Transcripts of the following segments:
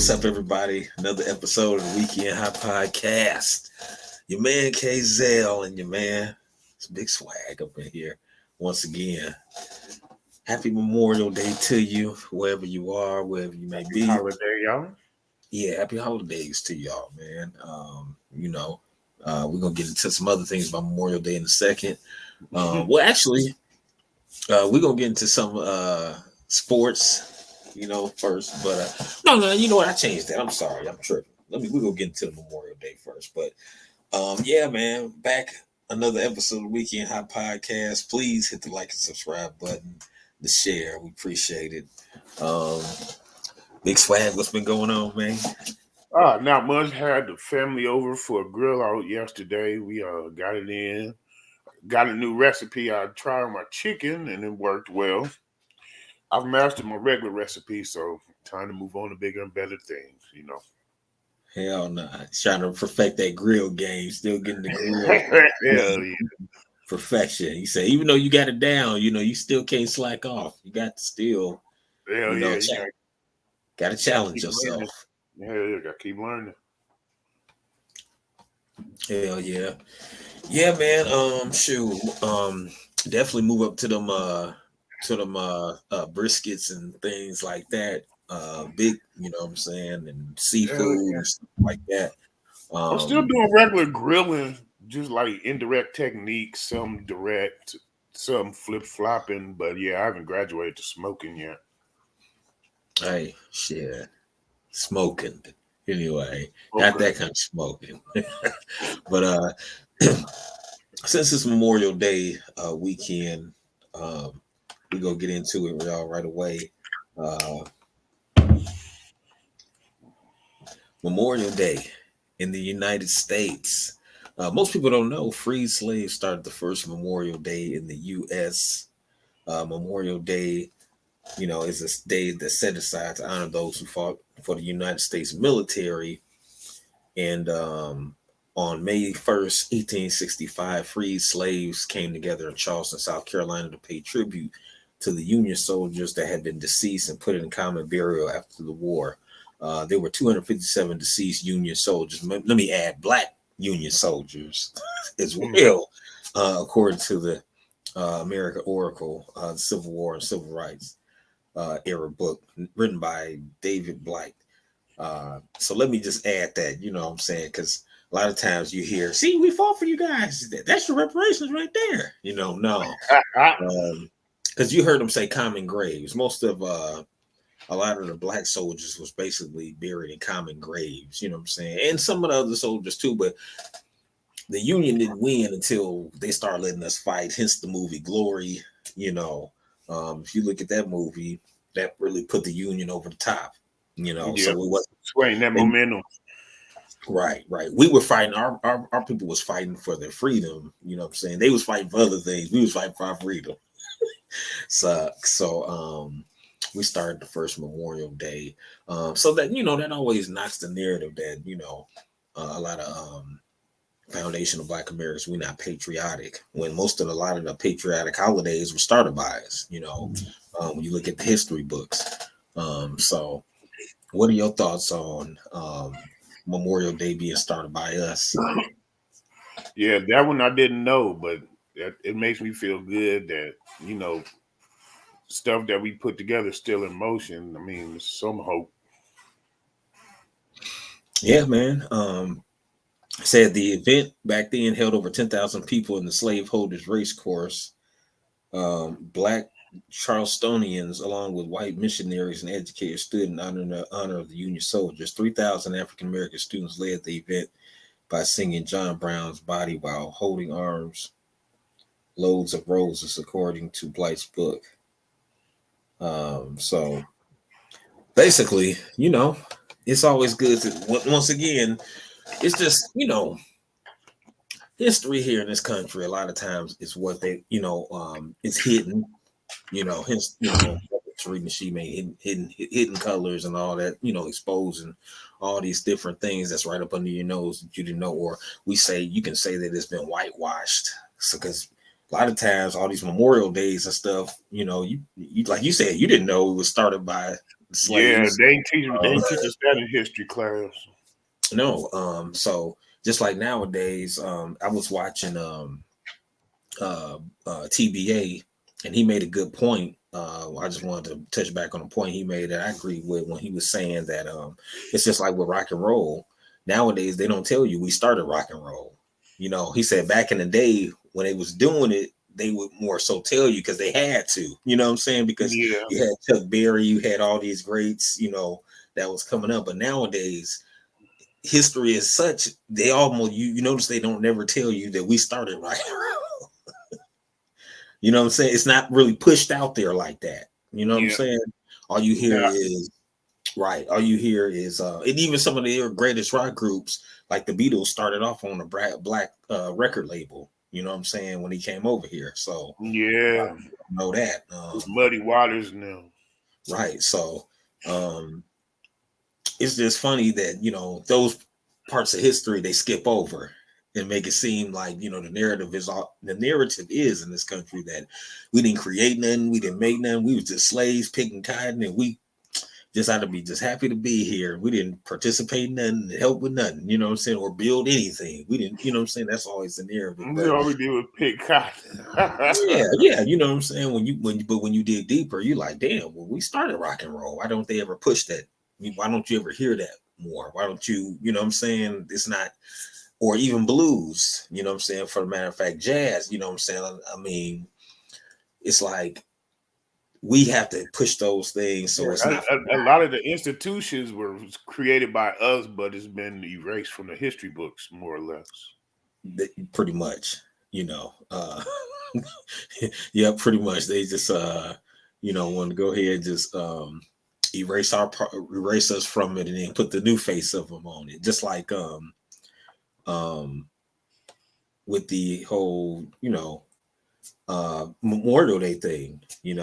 What's up, everybody? Another episode of the Weekend High Podcast. Your man KZL and your man, it's Big Swag up in here once again. Happy Memorial Day to you, wherever you are, wherever you may be. Happy holiday, y'all. Yeah, happy holidays to y'all, man. We're gonna get into some other things about Memorial Day in a second. We're gonna get into some sports. First, but no, you know what? I changed that. I'm sorry, I'm tripping. We're gonna get into the Memorial Day first, but yeah, man, back another episode of the Weekend Hot Podcast. Please hit the like and subscribe button, the share. We appreciate it. Big Swag, what's been going on, man? Not much. Had the family over for a grill out yesterday. We got it in. Got a new recipe. I tried my chicken and it worked well. I've mastered my regular recipe, so time to move on to bigger and better things, Hell no. Trying to perfect that grill game, still getting the grill. Hell yeah. Perfection. You say, even though you got it down, you still can't slack off. You got to still, got to challenge yourself. Yeah, got to keep learning. Hell yeah. Yeah, man. Definitely move up to them briskets and things like that. Big, you know what I'm saying, and seafood and stuff like that. I'm still doing regular grilling, just like indirect techniques, some direct, some flip-flopping, but yeah, I haven't graduated to smoking yet. Hey, shit. Smoking. Anyway, not that kind of smoking. But since it's Memorial Day weekend, we're gonna get into it y'all right away. Memorial Day in the United States. Most people don't know freed slaves started the first Memorial Day in the U.S. Memorial Day, is a day that's set aside to honor those who fought for the United States military. And on May 1st, 1865, freed slaves came together in Charleston, South Carolina to pay tribute to the Union soldiers that had been deceased and put in common burial after the war. There were 257 deceased Union soldiers. Let me add Black Union soldiers as well, according to the American Oracle, the Civil War and Civil Rights era book written by David Blight. So let me just add that, you know what I'm saying? Because a lot of times you hear, see, we fought for you guys. That's your reparations right there. No. Because you heard them say common graves. Most of a lot of the Black soldiers was basically buried in common graves, you know what I'm saying? And some of the other soldiers too, but the Union didn't win until they started letting us fight, hence the movie Glory. If you look at that movie, that really put the Union over the top, so it wasn't swaying that momentum. Right. We were fighting, our people was fighting for their freedom, you know what I'm saying? They was fighting for other things. We was fighting for our freedom. So we started the first Memorial Day. So that, that always knocks the narrative that, a lot of foundational Black Americans, we're not patriotic, when a lot of the patriotic holidays were started by us, when you look at the history books. So what are your thoughts on Memorial Day being started by us? Yeah, that one I didn't know, but it makes me feel good that, stuff that we put together is still in motion. I mean, there's some hope. Yeah, man. Said the event back then held over 10,000 people in the slaveholders race course. Black Charlestonians, along with white missionaries and educators, stood in honor of the Union soldiers. 3,000 African American students led the event by singing John Brown's Body while holding arms loads of roses, according to Blight's book. So basically, it's always good to, once again, it's just, history here in this country, a lot of times is what they, it's hidden, hence, Tariq Nasheed made hidden colors and all that, exposing all these different things that's right up under your nose that you didn't know, or you can say that it's been whitewashed. So, because a lot of times all these Memorial Days and stuff, you like you said, you didn't know it was started by Yeah, slaves. they ain't teach us that in history class. No, so just like nowadays, I was watching TBA, and he made a good point. I just wanted to touch back on a point he made that I agree with when he was saying that it's just like with rock and roll. Nowadays, they don't tell you we started rock and roll. You know, he said back in the day when they was doing it, they would more so tell you because they had to. You know what I'm saying? Because Yeah, you had Chuck Berry, you had all these greats, you know, that was coming up. But nowadays, history is such they almost you notice they don't never tell you that we started rock and roll. You know what I'm saying? It's not really pushed out there like that. You know what I'm yeah. saying? All you hear Now, is right. All you hear is and even some of the greatest rock groups, like the Beatles, started off on a black record label. You know what I'm saying? When he came over here, so a lot yeah, of people don't know that. it's muddy waters now. Right. So um, it's just funny that those parts of history they skip over and make it seem like the narrative is in this country that we didn't create nothing, we didn't make nothing, we was just slaves picking cotton, and we just had to be just happy to be here. We didn't participate in nothing, help with nothing, you know what I'm saying, or build anything. We didn't, you know what I'm saying. That's always the narrative, but All we did was pick cotton. yeah, you know what I'm saying. When you dig deeper, you like, damn. Well, we started rock and roll. Why don't they ever push that? Why don't you ever hear that more? Why don't you? You know what I'm saying? It's not, or even blues. You know what I'm saying? For the matter of fact, jazz. You know what I'm saying? I mean, it's like we have to push those things so it's Yeah, not a lot of the institutions were created by us, but it's been erased from the history books, more or less. pretty much. You know, yeah, pretty much. They just want to go ahead and just erase us from it and then put the new face of them on it, just like um with the whole Memorial Day thing. A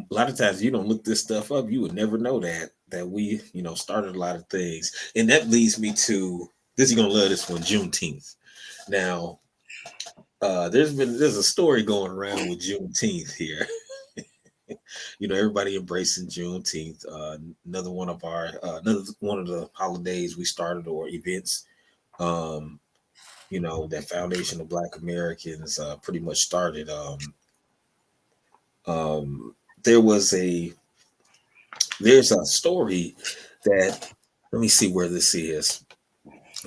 lot of times you don't look this stuff up, you would never know that we started a lot of things. And that leads me to this. You're gonna love this one, Juneteenth. Now there's a story going around with Juneteenth here. Everybody embracing Juneteenth. Another one of the holidays we started or events. Um, that foundation of Black Americans pretty much started. Um, there was there's a story that let me see where this is.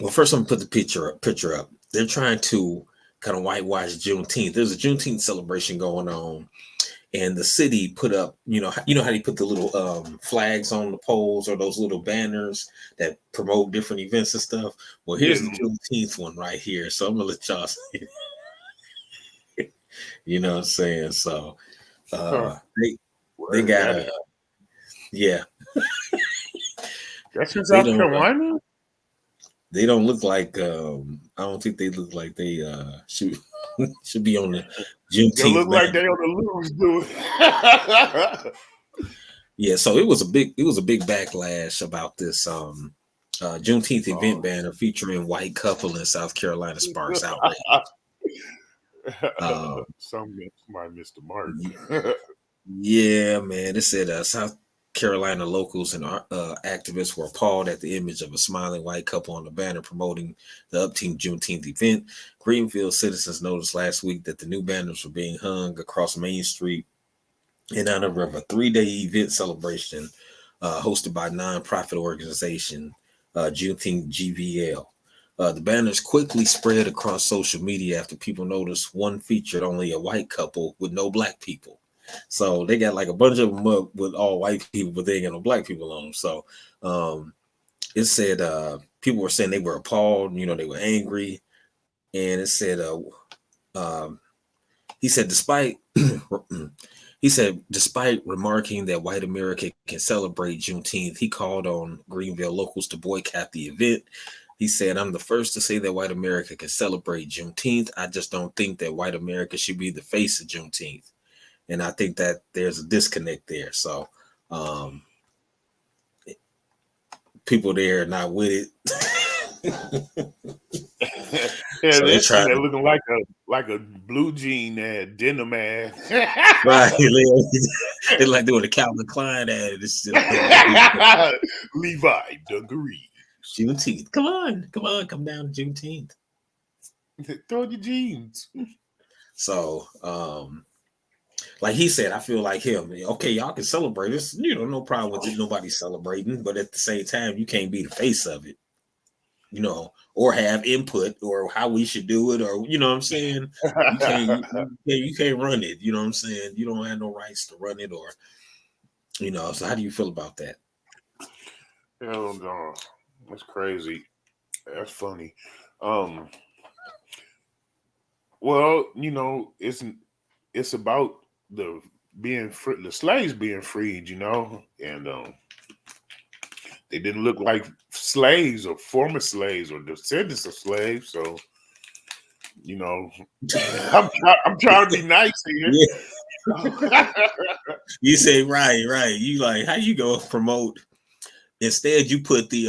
Well, first I'm gonna put the picture up. They're trying to kind of whitewash Juneteenth. There's a Juneteenth celebration going on, and the city put up, how they put the little flags on the poles or those little banners that promote different events and stuff. Well, Yeah, here's the Juneteenth one right here. So I'm gonna let y'all see. You know what I'm saying? So huh. they Where is got that a at? yeah. That's in They South don't Carolina. they don't look like I don't think they look like they should be on the They look Juneteenth like banner. they on the loose doing. Yeah, so it was a big backlash about this Juneteenth event Oh. banner featuring white couple in South Carolina sparks outrage. Um, Somebody missed the mark. yeah, man, it said South Carolina locals and activists were appalled at the image of a smiling white couple on the banner promoting the upcoming Juneteenth event. Greenville citizens noticed last week that the new banners were being hung across Main Street in honor of a 3-day event celebration hosted by nonprofit organization Juneteenth GVL. The banners quickly spread across social media after people noticed one featured only a white couple with no black people. So they got like a bunch of them up with all white people, but they ain't got no black people on them. So it said people were saying they were appalled, they were angry, and it said um, he said despite he said despite remarking that white America can celebrate Juneteenth, he called on Greenville locals to boycott the event. He said, "I'm the first to say that white America can celebrate Juneteenth. I just don't think that white America should be the face of Juneteenth." And I think that there's a disconnect there. So um, people there are not with it. Yeah, So they this thing tried that to looking like a blue jean ad, denim ad. right. They like doing a Calvin Klein ad. It's still Levi dungarees. Juneteenth. Come down to Juneteenth. Throw your jeans. So, like he said, I feel like him. Okay, y'all can celebrate this. No problem with it. Nobody celebrating, but at the same time, you can't be the face of it. Or have input or how we should do it, or what I'm saying. You can't run it. You know what I'm saying. You don't have no rights to run it, or So how do you feel about that? Hell no, that's crazy. That's funny. Um, well, it's about the slaves being freed, and they didn't look like slaves or former slaves or descendants of slaves. So, you know, I'm trying to be nice here. Yeah, you say right. You like how you go promote. Instead, you put the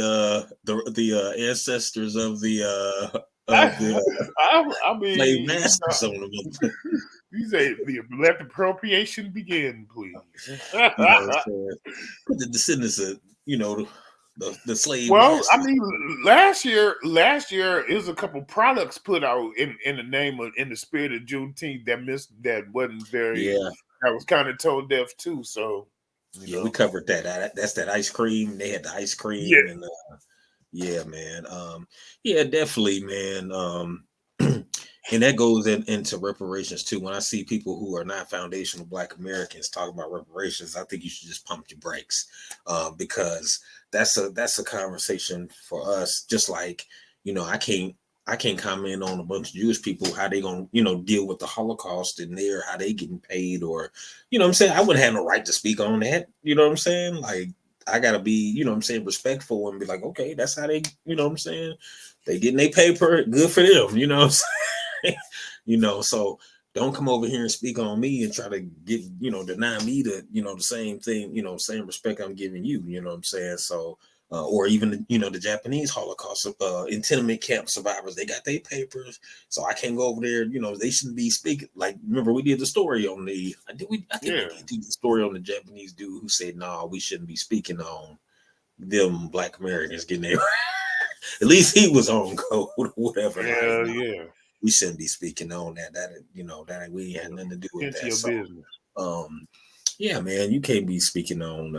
ancestors of the I slave mean, masters on them. you say let the appropriation begin, please. So put the descendants of the slave Well, I masters. mean, last year is a couple products put out in the name of in the spirit of Juneteenth that wasn't very Yeah, that was kind of tone deaf too. So yeah, we covered that. That's that ice cream. They had the ice yeah, cream, and yeah, man. Yeah, definitely, man. And that goes into reparations too. When I see people who are not foundational Black Americans talk about reparations, I think you should just pump your brakes, because that's a conversation for us. Just like I can't comment on a bunch of Jewish people how they gonna deal with the Holocaust and their how they getting paid, or what I'm saying. I wouldn't have no right to speak on that. You know what I'm saying? Like I gotta be what I'm saying, respectful and be like, okay, that's how they what I'm saying. They getting their paper, good for them. What I'm saying. So don't come over here and speak on me and try to get, deny me the same thing, same respect I'm giving you, what I'm saying? So, or even, the Japanese Holocaust, internment camp survivors, they got their papers. So I can't go over there, they shouldn't be speaking. Like, remember we did the story on I think we yeah, did the story on the Japanese dude who said, no, we shouldn't be speaking on them Black Americans getting their, at least he was on code or whatever. Like, hell no, yeah, we shouldn't be speaking on that. That we had nothing to do with into that. your So, business. um, yeah, man, you can't be speaking on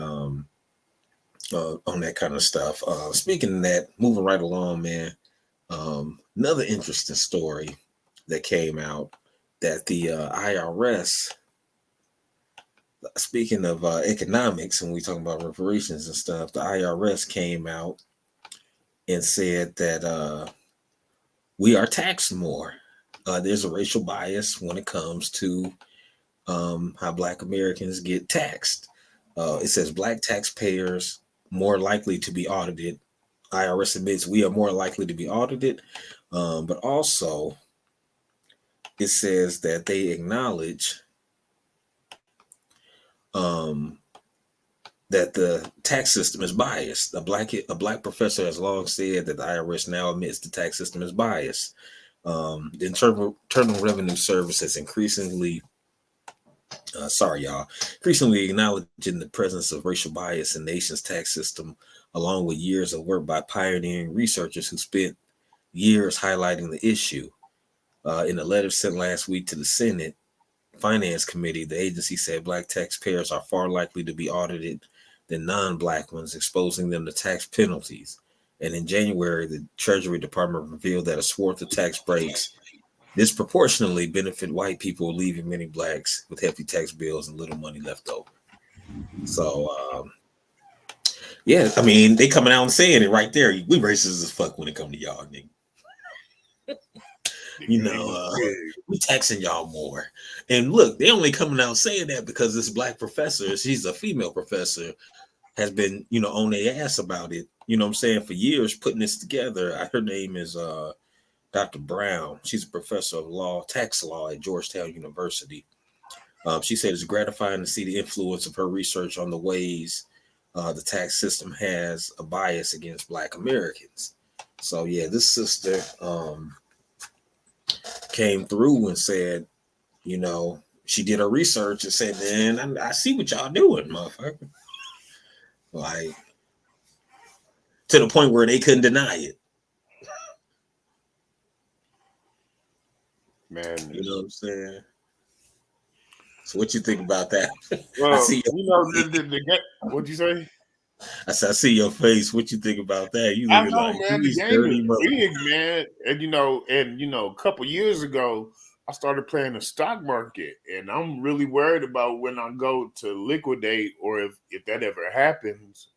that kind of stuff. Speaking of that, moving right along, man. Another interesting story that came out that the IRS. Speaking of economics, when we talk about reparations and stuff, the IRS came out and said that we are taxed more. There's a racial bias when it comes to how Black Americans get taxed. It says Black taxpayers more likely to be audited. IRS admits we are more likely to be audited, but also it says that they acknowledge um, that the tax system is biased. A black professor has long said that the IRS now admits the tax system is biased. The Internal Revenue Service has sorry, y'all, increasingly acknowledging the presence of racial bias in the nation's tax system, along with years of work by pioneering researchers who spent years highlighting the issue. In a letter sent last week to the Senate Finance Committee, the agency said Black taxpayers are far likely to be audited than non-Black ones, exposing them to tax penalties. And in January, the Treasury Department revealed that a swath of tax breaks disproportionately benefit white people, leaving many Blacks with hefty tax bills and little money left over. So, yeah, I mean, they coming out and saying it right there. We racist as fuck when it come to y'all, nigga. You know, we taxing y'all more. And look, they only coming out saying that because this Black professor, she's a female professor, has been, on their ass about it. You know what I'm saying? For years, putting this together. Her name is Dr. Brown. She's a professor of tax law at Georgetown University. She said it's gratifying to see the influence of her research on the ways the tax system has a bias against Black Americans. So yeah, this sister, came through and said, you know, she did her research and said, man, I see what y'all doing, motherfucker. Like, to the point where they couldn't deny it. You know Madness. what I'm saying? So what you think about that? I Well, see you know, your, what'd you say? I see your face. What you think about that? You I looking know, like man. The these game is dirty mother. big, man. And a couple years ago, I started playing the stock market, and I'm really worried about when I go to liquidate, or if that ever happens.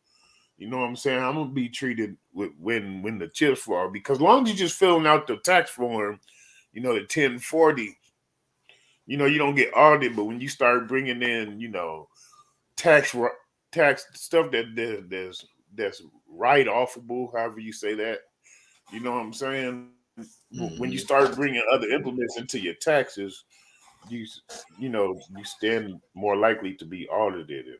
You know what I'm saying? I'm gonna be treated with when the chips fall, because as long as you're just filling out the tax form, the 1040, you don't get audited. But when you start bringing in, tax tax stuff that's write offable, however you say that. You know what I'm saying? When you Mm-hmm. start bringing other implements into your taxes, you you stand more likely to be audited, and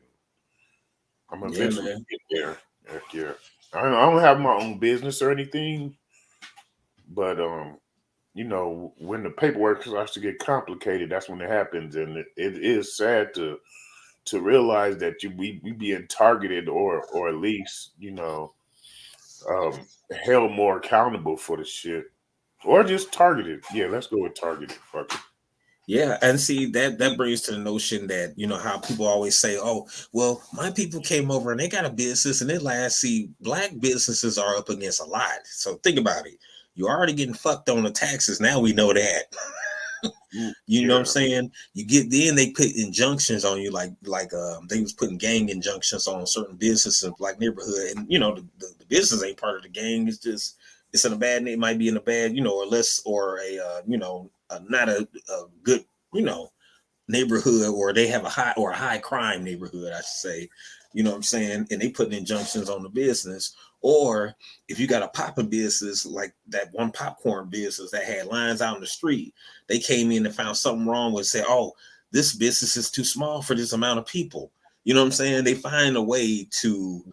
I'm Yeah, eventually man. get there. Heck yeah. I don't have my own business or anything, but when the paperwork starts to get complicated, that's when it happens, and it is sad to realize that we being targeted, or at least um, held more accountable for the shit, or just targeted. Yeah, let's go with targeted. Fuck it. Yeah, and see that brings to the notion that how people always say, "Oh, well, my people came over and they got a business and it lasts." See, black businesses are up against a lot. So think about it. You're already getting fucked on the taxes. Now we know that. You know what I'm Yeah, saying? You get then they put injunctions on you, like they was putting gang injunctions on certain businesses in black neighborhood, and the business ain't part of the gang. It's just it's in a bad name, might be in a bad or less or a not a good you know neighborhood, or they have a high crime neighborhood, I should say. You know what I'm saying? And they putting injunctions on the business. Or if you got a popping business like that one popcorn business that had lines out in the street, they came in and found something wrong with say, oh, this business is too small for this amount of people. You know what I'm saying? They find a way to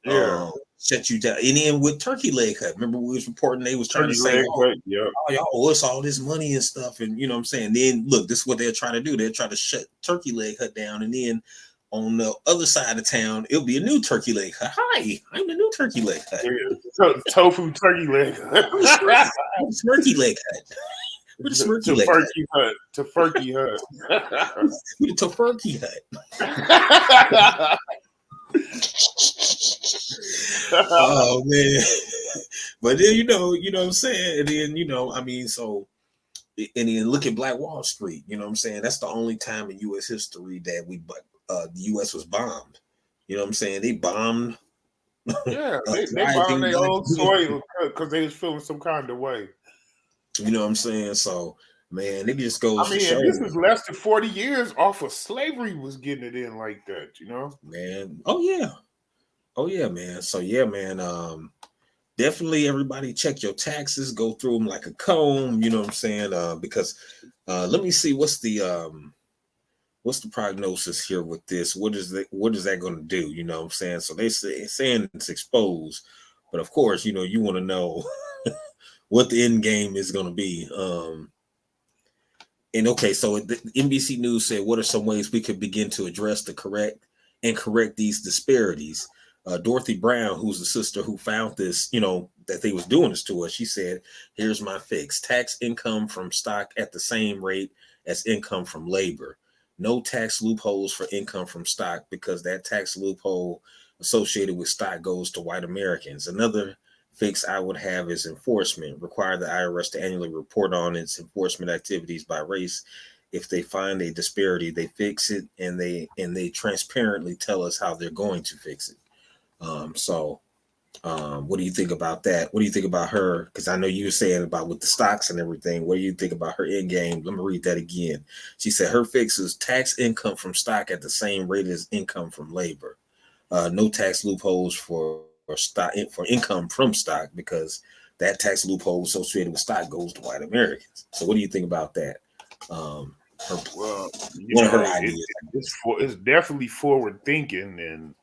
yeah. shut you down. And then with Turkey Leg Hut, remember we was reporting they was trying to Turkey say, leg oh, cut. Yep. y'all owe us all this money and stuff. And you know what I'm saying? Then look, this is what they're trying to do. They're trying to shut Turkey Leg Hut down. And then on the other side of town, it'll be a new Turkey Leg Hut. Hi, I'm the new Turkey Leg Hut. Yeah. Tofu turkey leg. I'm the Smirky, I'm the Smirky Leg Hut. We're the Smirky Leg Hut. Tofurkey hut. Tofurkey hut. We're the Tofurkey Hut. Oh man. But then what I'm saying? And then, I mean, so and then look at Black Wall Street. You know what I'm saying? That's the only time in U.S. history that the U.S. was bombed. You know what I'm saying? They bombed Yeah, they bombed rising their black own community. soil because they was feeling some kind of way. You know what I'm saying? So man, it just goes I to mean, and this show, is less than 40 years off of slavery was getting it in like that. man. Oh yeah, man. So yeah, man. Definitely everybody check your taxes, go through them like a comb. You know what I'm saying? Because let me see what's the prognosis here with this? What is that going to do? You know what I'm saying? So they saying it's exposed, but of course, you want to know what the end game is going to be. And okay, so the NBC News said, what are some ways we could begin to address correct these disparities? Dorothy Brown, who's the sister who found this, that they was doing this to us, she said, here's my fix. Tax income from stock at the same rate as income from labor. No tax loopholes for income from stock, because that tax loophole associated with stock goes to white Americans. Another fix I would have is enforcement. Require the IRS to annually report on its enforcement activities by race. If they find a disparity, they fix it, and they transparently tell us how they're going to fix it. What do you think about that? What do you think about her? Because I know you were saying about with the stocks and everything. What do you think about her end game? Let me read that again. She said her fix is tax income from stock at the same rate as income from labor. No tax loopholes for income from stock, because that tax loophole associated with stock goes to white Americans. So what do you think about that? Her Well, one of her ideas. it's definitely forward thinking, and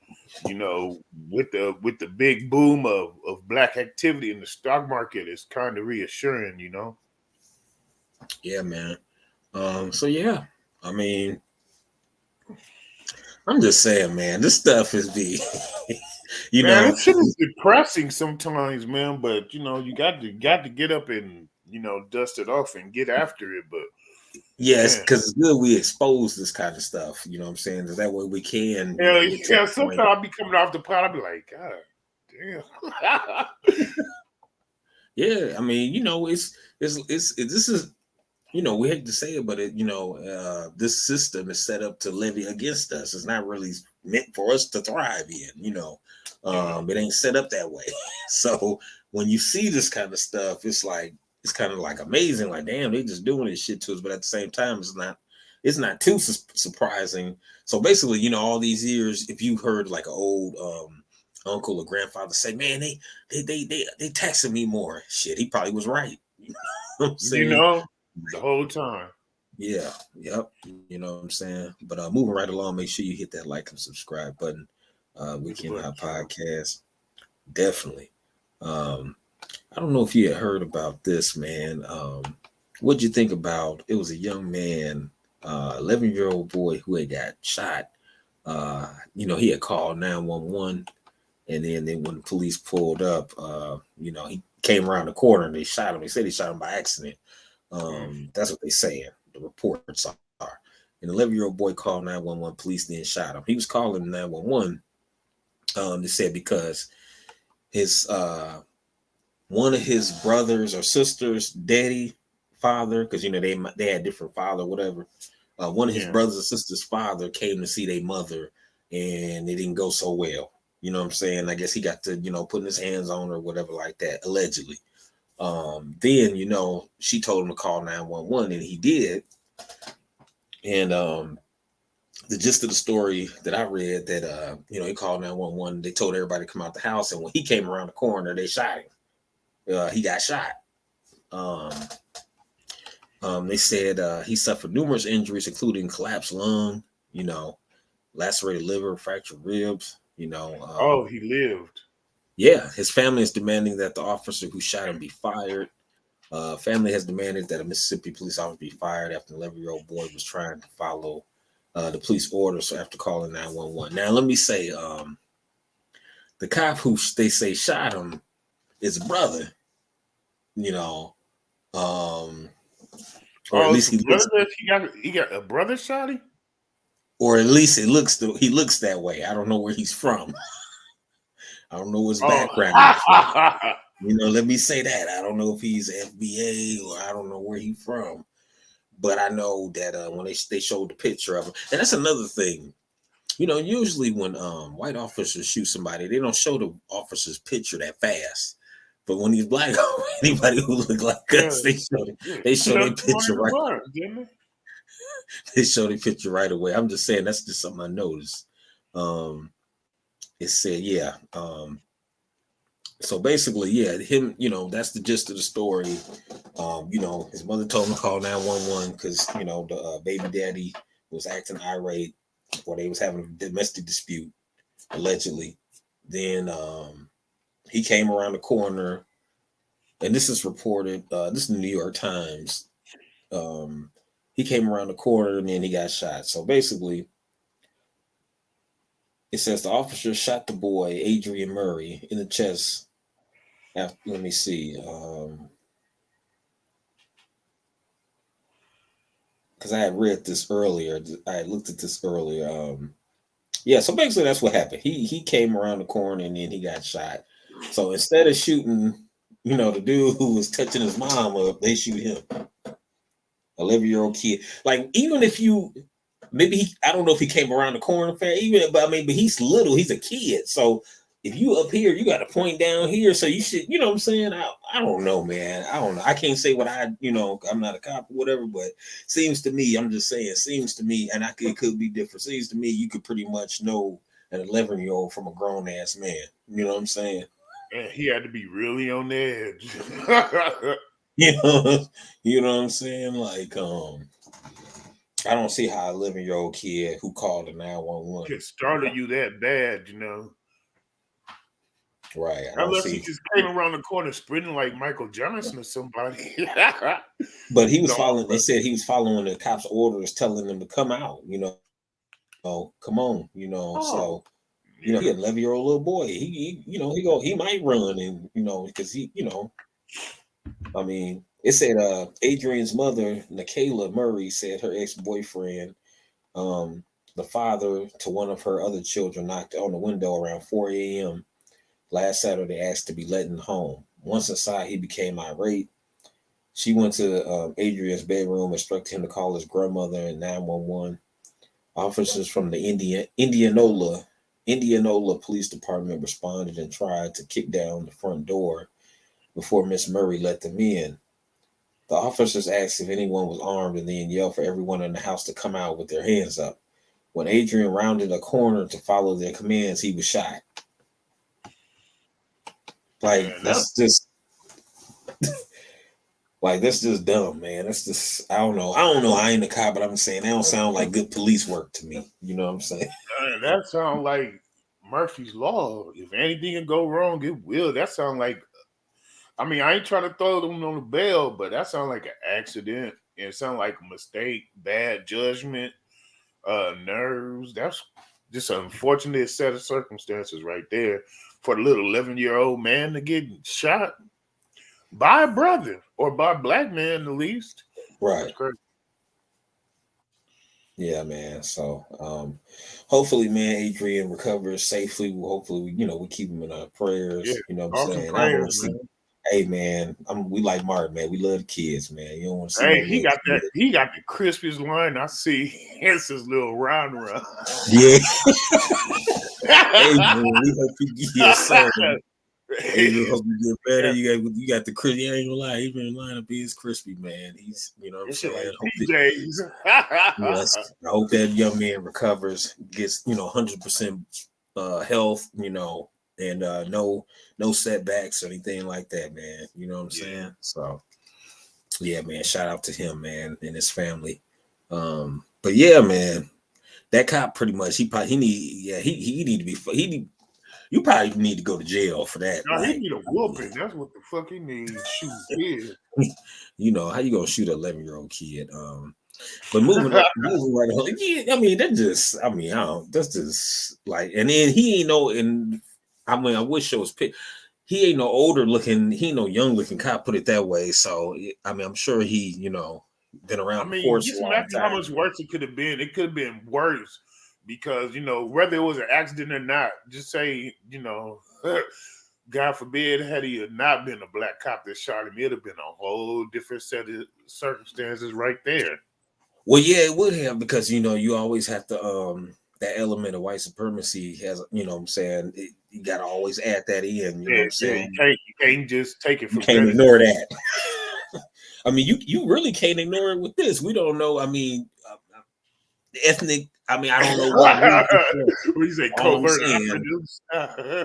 with the big boom of black activity in the stock market, it's kind of reassuring. Yeah, man. So yeah, I mean, I'm just saying, man, this stuff is be, you Man, know, this shit is depressing sometimes, man. But you got to get up and dust it off and get after it. But yes, man, because it's good we expose this kind of stuff. You know what I'm saying? That way we can, yeah, get to yeah. the point. Sometimes I be coming off the pot. I be like, God damn. Yeah, I mean, this is, we hate to say it, but this system is set up to levy against us. It's not really meant for us to thrive in. Yeah, It ain't set up that way. So when you see this kind of stuff, it's kind of like amazing. Like, damn, they just doing this shit to us. But at the same time, it's not too surprising. So basically, all these years, if you heard like an old uncle or grandfather say, "Man, they taxing me more," shit, he probably was right. You know what I'm saying? the whole time. Yeah, yep. You know what I'm saying? But moving right along, make sure you hit that like and subscribe button. It's a Weekend High button, sure. Podcast. Definitely. Um, I don't know if you had heard about this, man. What'd you think about it was a young man, 11-year-old boy who had got shot. He had called 911, and then when the police pulled up, he came around the corner and they shot him. They said he shot him by accident. Mm. That's what they saying. The reports are. An 11-year-old boy called 911. Police then shot him. He was calling 911. They said because his one of his brothers or sisters, daddy, father, because they had different father, whatever. One of his Yeah. brothers or sisters' father came to see their mother, and it didn't go so well. You know what I'm saying? I guess he got to putting his hands on her, or whatever, like that, allegedly. Then she told him to call 911, and he did. And the gist of the story that I read that he called 911. They told everybody to come out the house, and when he came around the corner, they shot him. He got shot. Um, they said he suffered numerous injuries, including collapsed lung, you know, lacerated liver, fractured ribs. Oh, he lived. Yeah, his family is demanding that the officer who shot him be fired. Family has demanded that a Mississippi police officer be fired after an 11-year-old boy was trying to follow the police orders after calling 911. Now, let me say, the cop who they say shot him is a brother, you know, um, or at Oh, it's least a brother. He got a brother, shotty. or at least he looks that way. I don't know where he's from. I don't know his Oh, background. Let me say that. I don't know if he's FBA or I don't know where he's from. But I know that when they showed the picture of him, and that's another thing. Usually when white officers shoot somebody, they don't show the officer's picture that fast. But when these black anybody who look like yeah. us, Yeah, they he show their killed somebody picture in the right. Bronx, didn't he? They show their picture right away. I'm just saying that's just something I noticed. Um, it said, yeah. So basically, yeah, him. That's the gist of the story. His mother told him to call 911 because the baby daddy was acting irate, or they was having a domestic dispute allegedly. Then he came around the corner, and this is reported. This is the New York Times. Um, he came around the corner and then he got shot. So basically, it says the officer shot the boy Adrian Murray in the chest. After, let me see, because I had read this earlier. I had looked at this earlier. Yeah, so basically that's what happened. He came around the corner and then he got shot. So instead of shooting, the dude who was touching his mom up, they shoot him. 11-year-old kid. Like, even if you maybe I don't know if he came around the corner fair, even but I mean, but he's little, he's a kid. So if you up here, you got to point down here. So you should, what I'm saying? I don't know, man. I don't know. I can't say what I'm not a cop or whatever, but seems to me, I'm just saying, seems to me, and it could be different. Seems to me you could pretty much know an 11-year-old from a grown ass man. You know what I'm saying? And he had to be really on the edge. You know, you know what I'm saying? Like, I don't see how a 11-year-old kid who called a 911. Could startle you that bad, Right. I don't Unless he see. just came around the corner sprinting like Michael Johnson or somebody. But he was No, following. They but said he was following the cops' orders, telling them to come out. Come on. So oh he yeah, 11-year-old little boy. He might run, and because I mean, it said Adrian's mother, Nikayla Murray, said her ex-boyfriend, um, the father to one of her other children, knocked on the window around 4 a.m. last Saturday, asked to be let in home. Once inside, he became irate. She went to Adrian's bedroom, instructed him to call his grandmother and 911. Officers from the Indianola Police Department responded and tried to kick down the front door before Miss Murray let them in. The officers asked if anyone was armed and then yelled for everyone in the house to come out with their hands up. When Adrian rounded a corner to follow their commands, he was shot. Like man, that's that's just dumb, man. That's just I don't know. I ain't a cop, but I'm saying that don't sound like good police work to me. You know what I'm saying? that sounds like Murphy's Law. If anything can go wrong, it will. That sounds like. I mean, I ain't trying to throw them on the bell, but that sounds like an accident. It sounds like a mistake, bad judgment, nerves. That's just an unfortunate set of circumstances right there for the little 11-year-old man to get shot by a brother or by a black man at least. That's Right. crazy. Yeah, man. So hopefully, man, Adrian recovers safely. Hopefully, we keep him in our Yeah, prayers. You know what I'm awesome saying? I don't want prayers, to see. man. Hey, man, we like Martin, man. We love the kids, man. You don't want to see no Hey, he little got that. kid. He got the crispiest line I see. It's his little round run. Yeah. Hey, man, we hope you get yes, sir. Hey, we hope you get better. Yeah, You got the crispy. I ain't gonna lie. He been line up. He's crispy, man. He's, what I'm this shit like saying. Hope that PJs. yes, I hope that young man recovers, gets 100% health, and no setbacks or anything like that, man. You know what I'm Yeah, saying? So yeah, man. Shout out to him, man, and his family. But yeah, man, that cop pretty much he need he need to be you probably need to go to jail for that. no, he Like, need a whooping. That's what the fuck he needs. Shoot, yeah. how you gonna shoot an 11-year-old kid? But moving right on. Yeah, I mean, I don't, that's just like, and then he ain't no, and I mean, I wish it was he ain't no older looking, he ain't no young looking cop, put it that way. So, I mean, I'm sure he, been I around the mean, force a just long imagine how time. much worse it could have been. It could have been worse because whether it was an accident or not. Just say God forbid, had he not been a black cop that shot him, it'd have been a whole different set of circumstances right there. Well, yeah, it would have because you always have to that element of white supremacy has what I'm saying you got to always add that in. You know Yeah, what I'm yeah, saying? you can't just take it You for can't granted. ignore that. I mean, you really can't ignore it with this. We don't know. I mean, ethnic. I mean, I don't know what group it's from. What do you say, All I'm covert saying, operatives?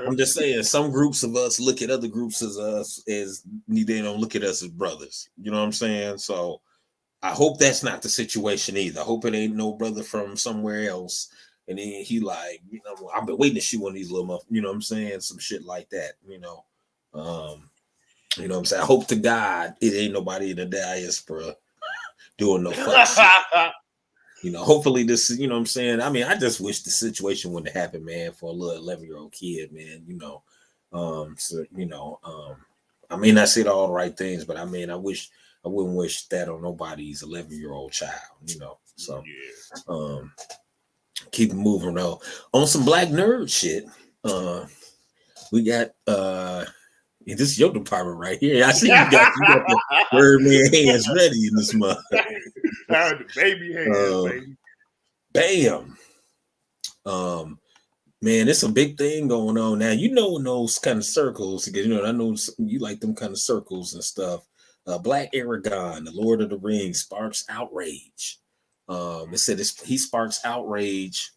I'm just saying, some groups of us look at other groups as us as they don't look at us as brothers. You know what I'm saying? So I hope that's not the situation either. I hope it ain't no brother from somewhere else. And then he like, I've been waiting to shoot one of these little you know what I'm saying? Some shit like that. What I'm saying? I hope to God it ain't nobody in the diaspora doing no fuck shit. Hopefully this is, what I'm saying? I mean, I just wish the situation wouldn't happen, man, for a little 11-year-old kid, man. I mean, I said all the right things, but I mean, I wouldn't wish that on nobody's 11-year-old child. So Yeah. keep it moving though. On some black nerd shit, we got this is your department right here. I see you got the Birdman hands ready in this month. The baby hands, baby. Bam. Man, it's a big thing going on now. In those kind of circles because I know you like them kind of circles and stuff. Black Aragon, the Lord of the Rings, sparks outrage. It said he sparks outrage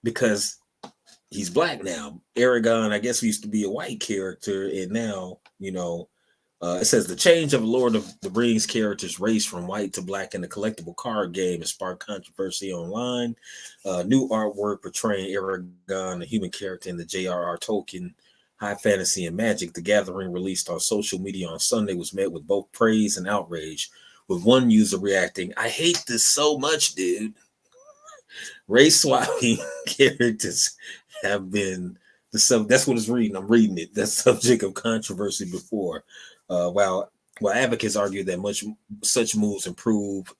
because he's black now. Aragon, I guess, used to be a white character, and now It says the change of Lord of the Rings characters' race from white to black in the collectible card game has sparked controversy online. New artwork portraying Aragorn, a human character in the J.R.R. Tolkien high fantasy and magic. The Gathering, released on social media on Sunday, was met with both praise and outrage, with one user reacting, "I hate this so much, dude. Race swapping characters have been the sub." That's what it's reading. I'm reading it. That's subject of controversy before. While advocates argue that such moves improve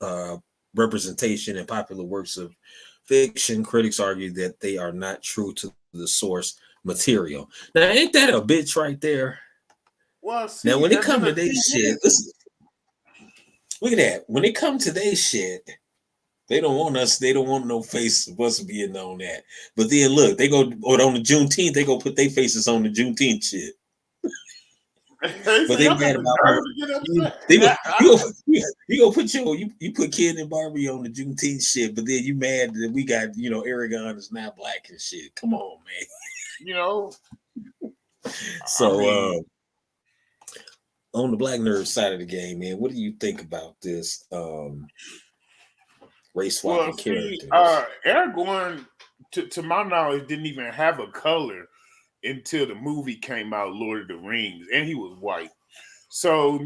representation in popular works of fiction, critics argue that they are not true to the source material. Now, ain't that a bitch right there? Well, Now, see, when it comes to their shit, listen, look at that. When it comes to their shit, they don't want us. They don't want no face of us being on that. But then look, they go on the Juneteenth. They go put their faces on the Juneteenth shit. But they mad about her. You go put you put Ken and Barbie on the Juneteenth shit, but then you mad that we got Aragorn is not black and shit. Come on, man. So on the black nerd side of the game, man, what do you think about this race swapping characters? Aragorn, to my knowledge, didn't even have a color until the movie came out, Lord of the Rings, and he was white. So,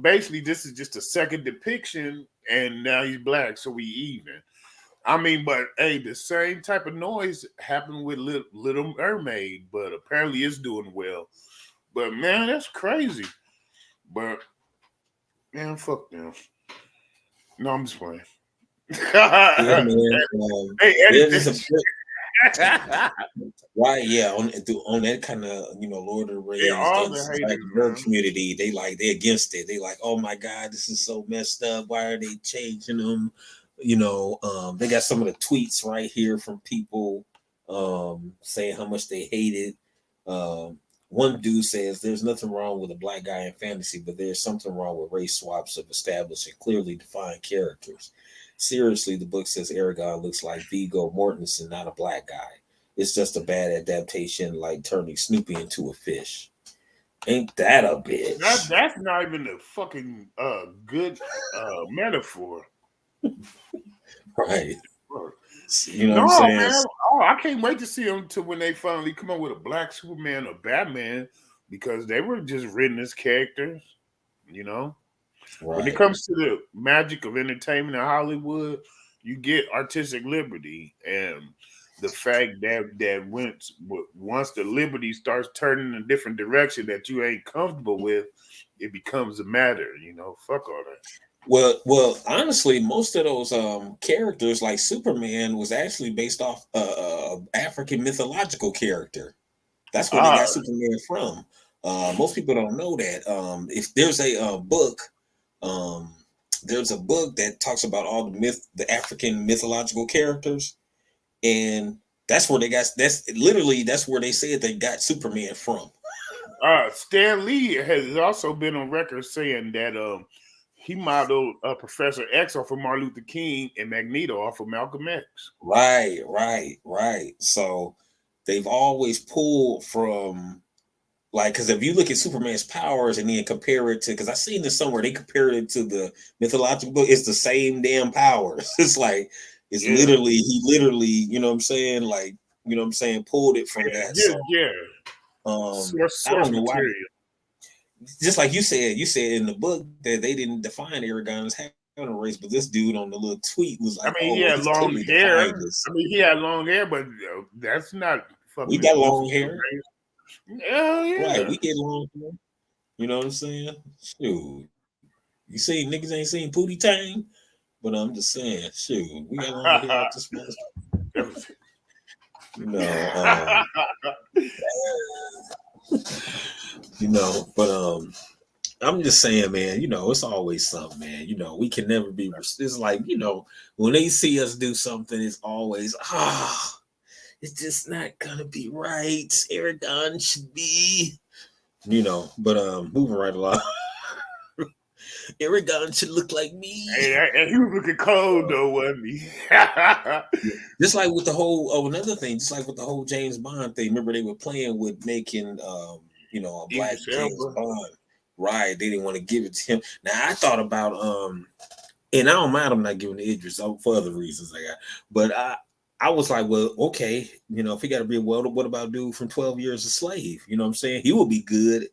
basically this is just a second depiction, and now he's black, so we even. I mean, but hey, the same type of noise happened with Little Mermaid, but apparently it's doing well. But man, that's crazy. But man, fuck them. No, I'm just playing. Yeah, man. Right, yeah, on that kind of Lord of the Rings, community, they against it. They like, oh my god, this is so messed up. Why are they changing them? They got some of the tweets right here from people saying how much they hate it. One dude says there's nothing wrong with a black guy in fantasy, but there's something wrong with race swaps of established and clearly defined characters. Seriously, the book says Aragorn looks like Viggo Mortensen, not a black guy. It's just a bad adaptation, like turning Snoopy into a fish. Ain't that a bitch? That's not even a fucking good metaphor. Right. What I'm saying? Man. Oh, I can't wait to see them to when they finally come up with a black Superman or Batman, because they were just written as characters, Right. When it comes to the magic of entertainment in Hollywood, you get artistic liberty, and the fact that once the liberty starts turning in a different direction that you ain't comfortable with, it becomes a matter. Fuck all that. Well, honestly, most of those characters, like Superman, was actually based off African mythological character. That's where they got Superman from. Most people don't know that. If there's a book, there's a book that talks about all the African mythological characters, and that's where they got. That's where they said they got Superman from. Stan Lee has also been on record saying that he modeled Professor X off of Martin Luther King and Magneto off of Malcolm X. Right. So they've always pulled from, like, because if you look at Superman's powers and then compare it to, because I seen this somewhere, they compared it to the mythological book, it's the same damn powers. It's like, he literally, you know what I'm saying? Like, you know what I'm saying? Pulled it from that. Source I don't know material. why. Just like you said in the book that they didn't define Aragorn as having a race, but this dude on the little tweet was like, he had long hair. He had long hair, but that's not fucking. We got long hair. Hell yeah. Right, we get long hair. You know what I'm saying? Shoot. You see, niggas ain't seen Pootie Tang, but I'm just saying, shoot, we got long hair at this moment. But I'm just saying, man, it's always something, man. We can never be, it's like, when they see us do something, it's always, it's just not gonna be right. Aragorn should be, but moving right along. Aragorn should look like me. And he was looking cold though, wasn't he? Just like with the whole another thing, just like with the whole James Bond thing. Remember they were playing with making a black James Bond. Right. They didn't want to give it to him. Now I thought about and I don't mind them not giving the Idris for other reasons I got, but I was like, well, okay, if he got to be what about dude from 12 Years a Slave? You know what I'm saying? He will be good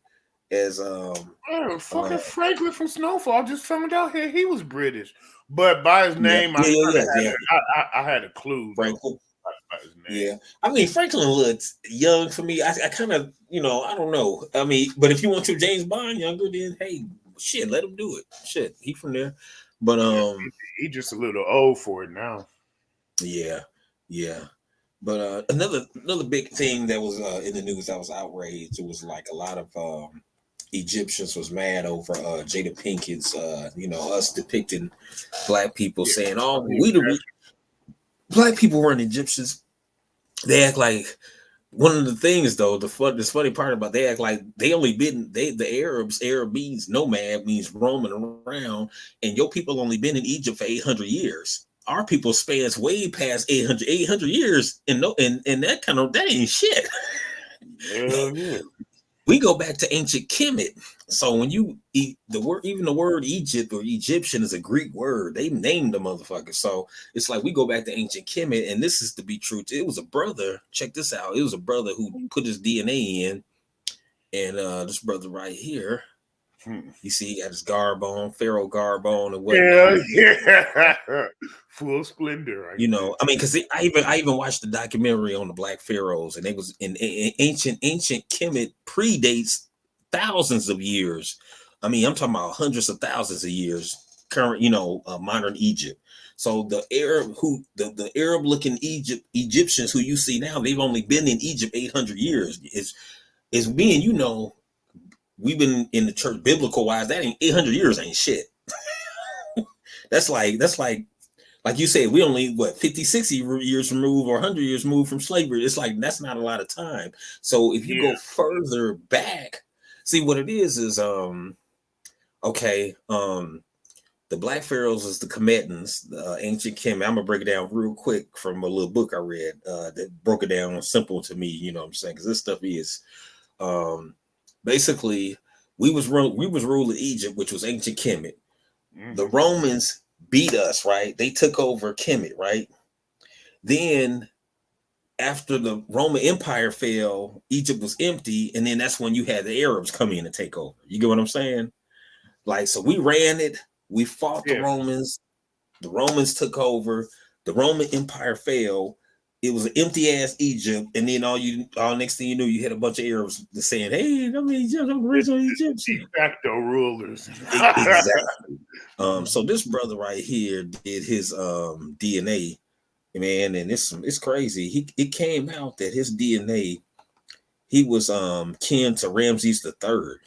as Fucking Franklin from Snowfall. Just found out here he was British, but by his yeah, name, I yeah, kind yeah, of yeah, had I had a clue though Franklin. by his name. Yeah, I mean Franklin looks young for me. I kind of I don't know. I mean, but if you want your James Bond younger, then hey, shit, let him do it. Shit, he from there. But Yeah, he just a little old for it now. yeah, yeah. But another big thing that was in the news that was outraged. It was like a lot of Egyptians was mad over Jada Pinkett's us depicting black people Yeah, saying, "Oh, black people weren't Egyptians." They act like one of the things though. This funny part about they act like they only been the Arab means nomad means roaming around, and your people only been in Egypt for 800 years. Our people spans way past 800 years, and no, and that ain't shit. hell yeah. We go back to ancient Kemet. So when you eat the word, even the word Egypt or Egyptian is a Greek word. They named the motherfucker. So it's like we go back to ancient Kemet, and this is to be true. It was a brother. Check this out. It was a brother who put his DNA in, and this brother right here. Hmm. You see, he got his garb on, pharaoh garb on, and whatnot. Hell yeah. Full splendor right there. I mean, because I even watched the documentary on the Black Pharaohs, and they was in ancient Kemet predates thousands of years. I mean, I'm talking about hundreds of thousands of years. Current, modern Egypt. So the Arab looking Egyptians who you see now, they've only been in Egypt 800 years. Is me and we've been in the church biblical wise. That ain't 800 years ain't shit. That's like you said, we only 50, 60 years removed or 100 years removed from slavery. It's like that's not a lot of time. So if you Yeah. go further back, see what it is okay, the Black Pharaohs is the Commetans, ancient Kemet. I'm gonna break it down real quick from a little book I read that broke it down simple to me. You know what I'm saying? Because this stuff is basically we was ruling Egypt, which was ancient Kemet. The Mm-hmm. Romans beat us, right? They took over Kemet, right? Then after the Roman Empire fell, Egypt was empty, and then that's when you had the Arabs come in and take over. You get what I'm saying? Like, so we ran it, we fought Yeah. the Romans took over, the Roman Empire fell. It was an empty ass Egypt, and then all next thing you knew, you had a bunch of Arabs saying, "Hey, I mean, I'm original De Egyptian." facto rulers. Exactly. So this brother right here did his DNA, man, and it's crazy. It came out that his DNA, he was kin to Ramses the Third.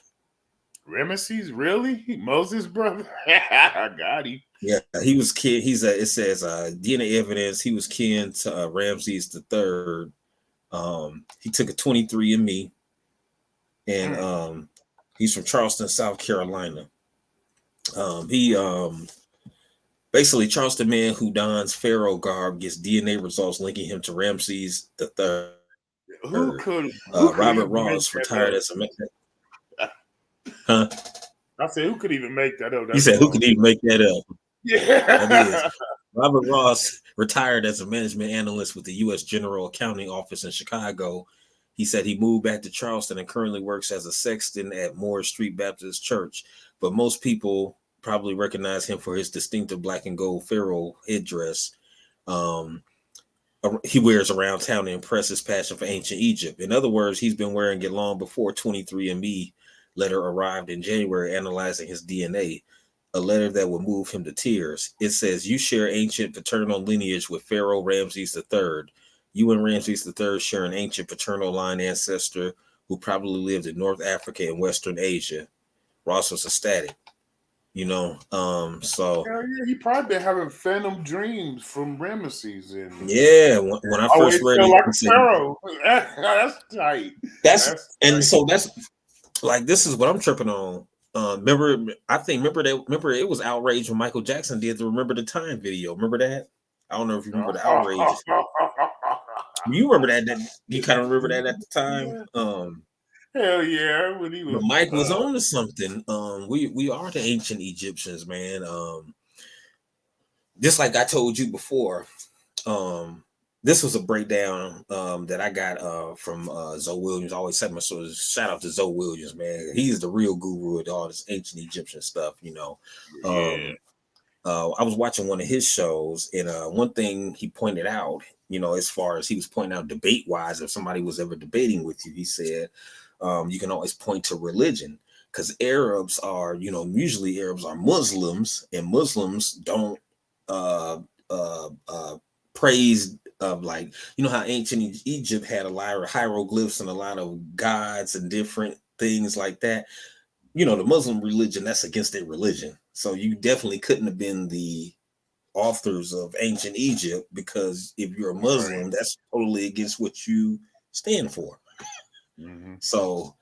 Ramesses, really? Moses' brother? I got him. Yeah, he was kin. It says DNA evidence. He was kin to Ramses the Third. He took a 23andMe, and Mm. he's from Charleston, South Carolina. He basically Charleston man who dons pharaoh garb gets DNA results linking him to Ramses the Third. Who Robert could Ross even retired make as a that up? huh? I said, who could even make that up? He That's said, "Who wild. could even make that up?" That is Yeah. Robert Ross retired as a management analyst with the U.S. General Accounting Office in Chicago. He said he moved back to Charleston and currently works as a sexton at Moore Street Baptist Church. But most people probably recognize him for his distinctive black and gold pharaoh headdress. Um, he wears around town to impress his passion for ancient Egypt. In other words, he's been wearing it long before 23andMe letter arrived in January analyzing his DNA, a letter that would move him to tears. It says, "You share ancient paternal lineage with Pharaoh Ramses III. You and Ramses III share an ancient paternal line ancestor who probably lived in North Africa and Western Asia." Ross was ecstatic, so Hell yeah, he probably been having phantom dreams from Ramesses and yeah, when I first always read felt it, like he a said, pharaoh. That's tight. that's That's and tight. so that's like this is what I'm tripping on. Remember it was outrage when Michael Jackson did the Remember the Time video. Remember that? I don't know if you remember the outrage. You remember that you kind of remember that at the time. Yeah. Hell yeah, when he But was Mike was on to something. We are the ancient Egyptians, man. Just like I told you before, um, this was a breakdown that I got from Zoe Williams. I always said my so shout out to Zoe Williams, man. He's the real guru of all this ancient Egyptian stuff, you know. yeah. I was watching one of his shows, and one thing he pointed out, you know, as far as he was pointing out debate wise, if somebody was ever debating with you, he said, you can always point to religion because Arabs are, you know, usually Arabs are Muslims, and Muslims don't uh, praise of like, you know, how ancient Egypt had a lot of hieroglyphs and a lot of gods and different things like that. You know, the Muslim religion, that's against their religion. So you definitely couldn't have been the authors of ancient Egypt because if you're a Right. Muslim, that's totally against what you stand for. Mm-hmm. So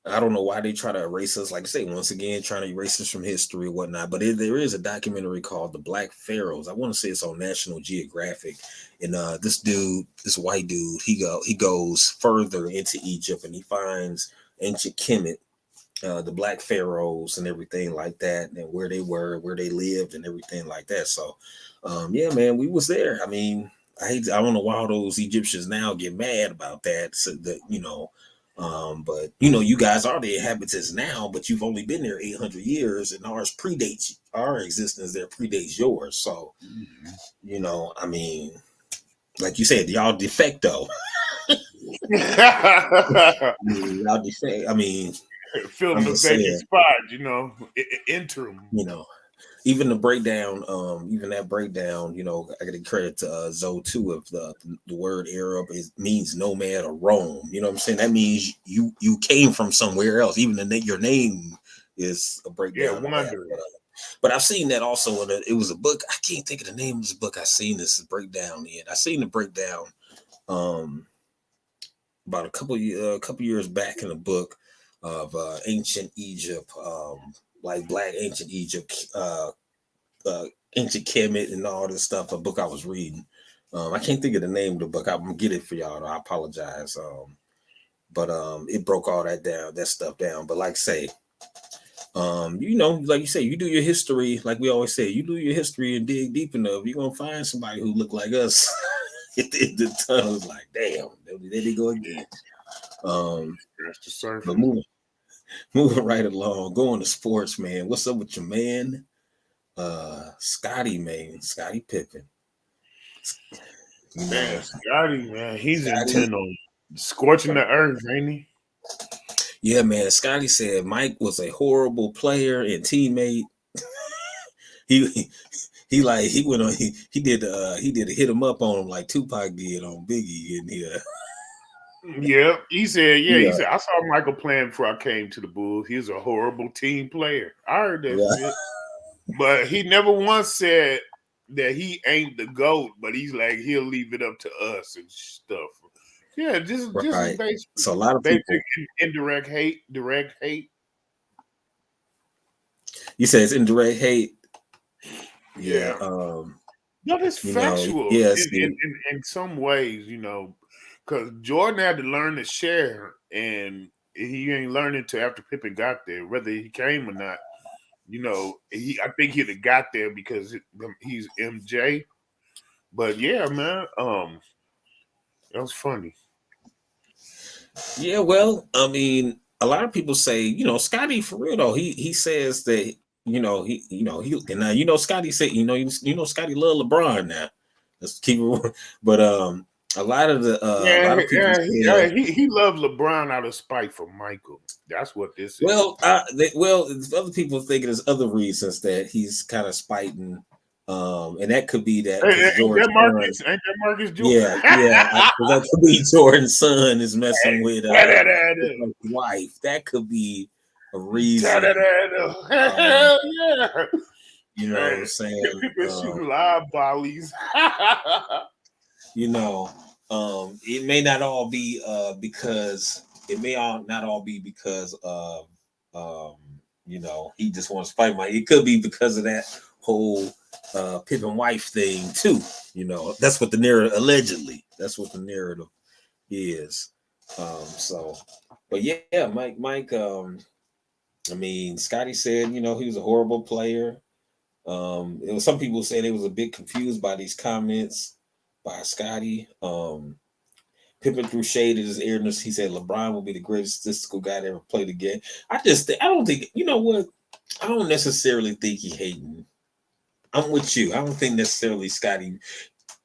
I don't know why they try to erase us. Like I say, once again, trying to erase us from history or whatnot. But there is a documentary called "The Black Pharaohs." I want to say it's on National Geographic. And this dude, this white dude, he goes further into Egypt and he finds ancient Kemet, the Black Pharaohs, and everything like that, and where they were, where they lived, and everything like that. So, yeah, man, we was there. I mean, I don't know why all those Egyptians now get mad about that. So that, you know. But you know, you guys are the inhabitants now, but you've only been there 800 years, and ours predates our existence. There predates yours. So, Mm-hmm. you know, I mean, like you said, y'all de facto. I mean, y'all de facto. I mean, Filling I'm the just vacant saying, spot, you know, interim. you know, even the breakdown, even that breakdown, you know, I got to credit to Zoe too. Of the word Arab is means nomad or roam. You know what I'm saying? That means you came from somewhere else. Even your name is a Yeah, breakdown of that. wandering. But I've seen that also in it was a book. I can't think of the name of this book. I seen this breakdown in. I seen the breakdown um about a couple years back in a book of ancient Egypt, like Black ancient Egypt, uh, ancient Kemet and all this stuff. A book I was reading. I can't think of the name of the book. I'm gonna get it for y'all. Though. I apologize. But it broke all that stuff down. But like I say, you know, like you say, you do your history, like we always say, you do your history and dig deep enough, you're gonna find somebody who look like us. At the end of the tunnel, it's like, damn, there they go again. Um, Scratch the but surface. moving right along, going to sports, man. What's up with your man? Scotty, man, Scotty Pippen. You Man, know, Scotty, man, he's Scotty, intent on scorching the earth, ain't he? yeah, man. Scotty said Mike was a horrible player and teammate. he he went on he did a hit him up on him like Tupac did on Biggie and Yeah, he yeah, said, I saw Michael playing before I came to the Bulls. He was a horrible team player. I heard that yeah, shit. But he never once said that he ain't the GOAT, but he's like, he'll leave it up to us and stuff. Yeah, just right. basic, So a lot of basic people, indirect hate, direct hate. you say it's indirect hate. Yeah, Yeah. But it's you know, factual yeah, see, in some ways, you know, because Jordan had to learn to share, and he ain't learning until after Pippen got there, whether he came or not. You know, I think he'd have got there because he's MJ. But yeah, man, that was funny. yeah. Well, I mean, a lot of people say, you know, Scotty for real though. He says that he and now you know Scotty said you know Scotty love LeBron now. Let's keep it, but a Yeah, lot of people yeah, said. he loved LeBron out of spite for Michael. That's what this is. Well, other people think there's other reasons that he's kind of spiting, and that could be that Hey, because ain't George that Stern, Marcus? Ain't that Marcus Jordan? yeah, that could be Jordan's son is messing with his wife. That could be a reason. Um, Hell yeah! you know what I'm Hey, saying? people shooting live volleys. You know, it may not all be because it may all not all be because of um, you know, he just wants to fight my it could be because of that whole Pippin wife thing too. You know, that's what the narrative allegedly. That's what the narrative is. So, but yeah, Mike. I mean, Scotty said, he was a horrible player. It was some people say they was a bit confused by these comments by Scotty. Pippen threw shade at his earnest. He said LeBron will be the greatest statistical guy to ever play the game. I don't think, you know what? I don't necessarily think he hating. I'm with you. I don't think necessarily Scotty.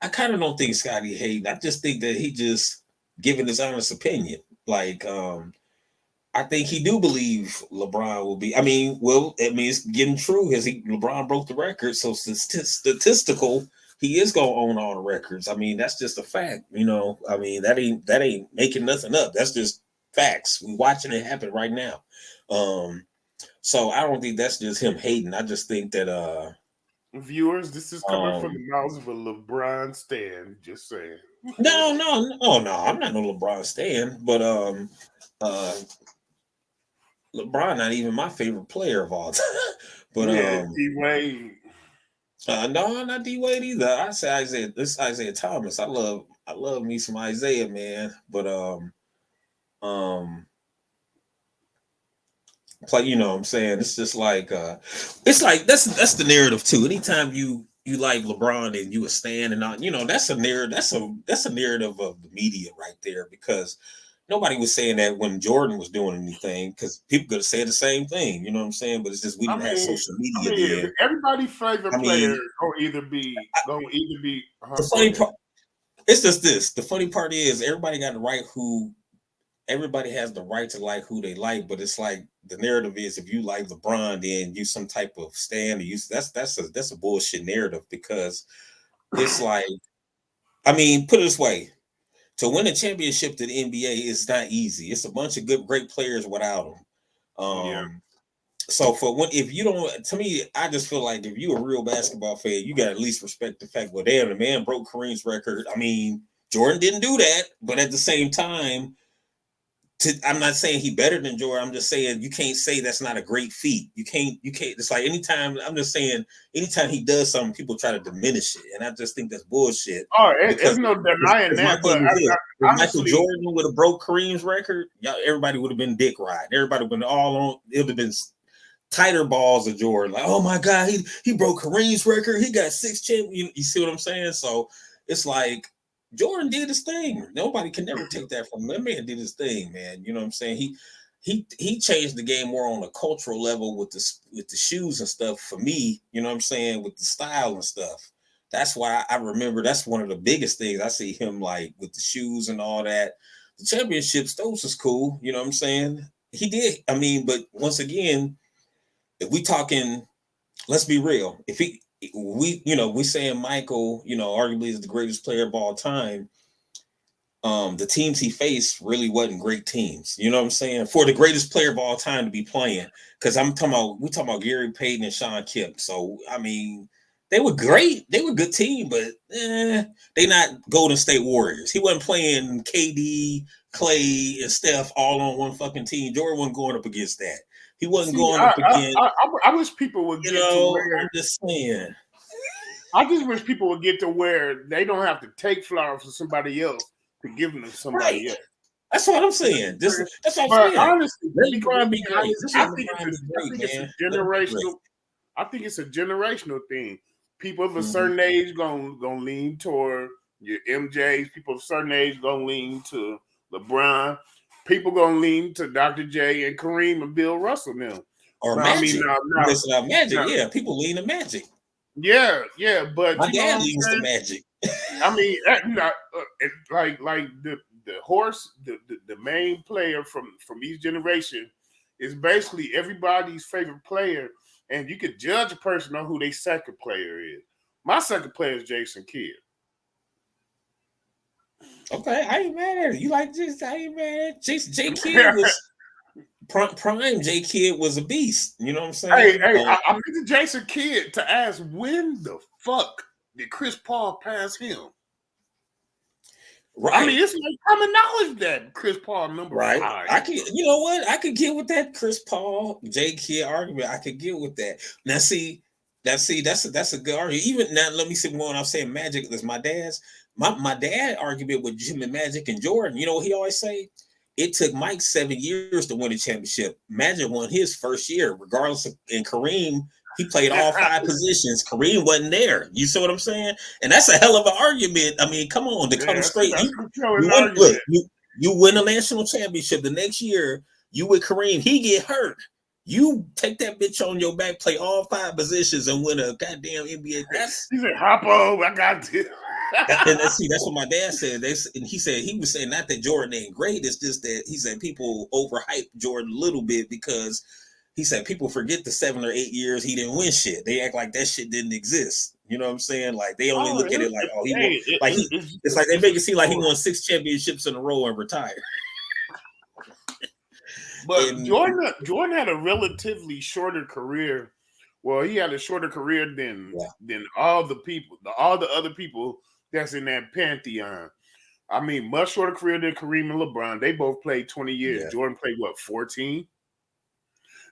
I kind of don't think Scotty hating. I just think that he just giving his honest opinion. Like, I think he do believe LeBron will be. I mean, well, I mean, it's getting true because LeBron broke the record, so statistical, he is gonna own all the records. I mean, that's just a fact. I mean, that ain't making nothing up. That's just facts. We watching it happen right now. So I don't think that's just him hating. I just think that Viewers, this is coming from um the mouths of a LeBron stan. Just saying. no, I'm not no LeBron stan, but uh LeBron not even my favorite player of all time. But Yeah, D Wade. no, not D Wade either. I say Isaiah. This Isaiah Thomas. I love me some Isaiah, man. But um, play. What I'm saying, it's just like it's like that's the narrative too. Anytime you like LeBron and you a stan and not, that's a narrative. That's a narrative of the media right there because nobody was saying that when Jordan was doing anything because people could have said the same thing. You know what I'm saying? But it's just we I didn't have mean, social I media mean, then. everybody's I favorite player mean, gonna either be. the Go funny ahead. part. It's just this. The funny part is everybody got the right who. Everybody has the right to like who they like, but it's like the narrative is if you like LeBron, then you some type of stand. Or you that's a bullshit narrative because it's like I mean, put it this way: to win a championship to the NBA is not easy. It's a bunch of great players without them. Yeah. So for when if you don't, to me, I just feel like if you're a real basketball fan, you got to at least respect the fact. Well, damn, the man broke Kareem's record. I mean, Jordan didn't do that, but at the same time, I'm not saying he better than Jordan. I'm just saying you can't say that's not a great feat. You can't. It's like anytime. I'm just saying anytime he does something, people try to diminish it, and I just think that's bullshit. Oh, Because there's no denying my that. thing But is this: if Michael honestly, Jordan would have broke Kareem's record, y'all, everybody would have been dick riding. Everybody would have been all on. It would have been tighter balls of Jordan. Like, oh my God, he broke Kareem's record. He got 6 champions. You see what I'm saying? So it's like Jordan did his thing. Nobody can never take that from him. That man did his thing, man. You know what I'm saying? He changed the game more on a cultural level with the shoes and stuff for me. You know what I'm saying? With the style and stuff. That's why I remember that's one of the biggest things I see him like with the shoes and all that. The championships, those is cool. You know what I'm saying? He did. I mean, but once again, if we talking, let's be real. If we saying Michael, arguably is the greatest player of all time. The teams he faced really wasn't great teams. You know what I'm saying? For the greatest player of all time to be playing, because we talking about Gary Payton and Sean Kemp. So I mean, they were great. They were a good team, but they not Golden State Warriors. He wasn't playing KD, Clay, and Steph all on one fucking team. Jordan wasn't going up against that. He wasn't see, going up against. I wish people would get to I'm where. just saying. I just wish people would get to where they don't have to take flowers from somebody else to give them to Right. somebody else. That's what I'm saying. That's what I'm But saying. honestly, Let to LeBron be be great. honest, Just I let think LeBron be great, it's a man. Let him be great. generational. I think it's a generational thing. People of a Mm-hmm. certain age gonna lean toward your MJs. People of a certain age gonna lean to LeBron. People gonna lean to Dr. J and Kareem and Bill Russell now. Or But I mean, Magic. You listen to Magic, now, yeah. People lean to Magic. yeah. But My you know what dad I'm leans to saying? Magic. I mean, like the horse, the main player from each generation is basically everybody's favorite player, and you could judge a person on who their second player is. My second player is Jason Kidd. Okay, I ain't mad at it. You like this? I ain't mad at it. J Kidd was prime. J Kidd was a beast. You know what I'm Hey, saying? I mentioned Jason Kidd to ask when the fuck did Chris Paul pass him? I Right. mean, it's like common knowledge that Chris Paul number Right. 5. I can, you know what? I could get with that Chris Paul, J Kidd argument. I could get with that. Now that's a good argument. Even now, let me see one. I'm saying Magic is my dad's. My dad argument with Jimmy Magic and Jordan. You know what he always say? it took Mike 7 years to win a championship. Magic won his first year, regardless of, and Kareem, he played all 5 positions. Kareem wasn't there. You see what I'm saying? And that's a hell of an argument. I mean, come on, to Yeah, come straight. that's a You compelling win, look, argument. you win a national championship the next year. You with Kareem, he get hurt. You take that bitch on your back, play all 5 positions, and win a goddamn NBA. That's He said, "Hop on, I got this." and see, that's what my dad said. And he said he was saying not that Jordan ain't great. It's just that he said people overhype Jordan a little bit because he said people forget the 7 or 8 years he didn't win shit. They act like that shit didn't exist. You know what I'm saying? Like they only Oh, look at it like, oh, he won. hey, Like it's like they it's a make it seem like he sport. won 6 championships in a row and retired. But And Jordan had a relatively shorter career. Well, he had a shorter career than all the other people that's in that pantheon. I mean, much shorter career than Kareem and LeBron. They both played 20 years. yeah, Jordan played what, 14?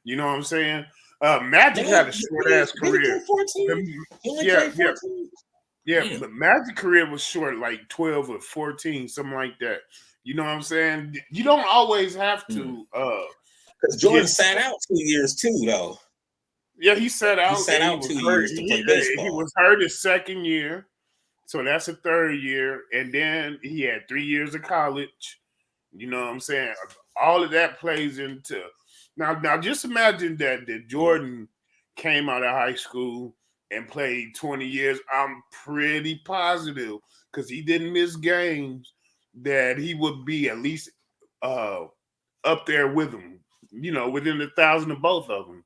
You know what I'm saying? Magic had a short ass did he career. play 14? He only Yeah, played 14. yeah. Damn. But Magic career was short, like 12 or 14, something like that. You know what I'm saying? You don't always have to Because Jordan sat out 2 years too, though. Yeah, he sat out. He sat out 2 hurt. years to play He baseball. was hurt his second year, so that's a third year, and then he had 3 years of college. You know what I'm saying? All of that plays into now. Just imagine that Jordan came out of high school and played 20 years. I'm pretty positive because he didn't miss games that he would be at least up there with him. You know, within 1,000 of both of them,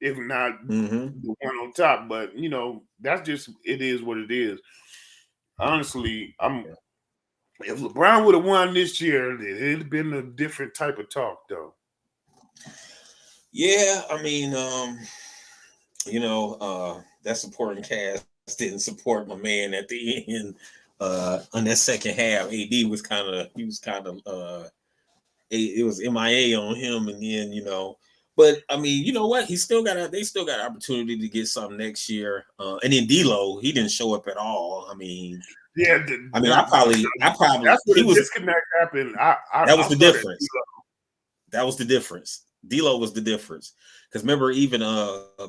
if not the one on top. But that's just it is what it is. Honestly, if LeBron would have won this year, it'd been a different type of talk, though. Yeah, I mean, that supporting cast didn't support my man at the end. On that second half, AD was kind of it was MIA on him, and then but I mean, you know what? They still got opportunity to get something next year. And then D'Lo, he didn't show up at all. I mean, yeah, I probably that's where the disconnect happened. That was the difference. That was the difference. D'Lo was the difference. Because remember, even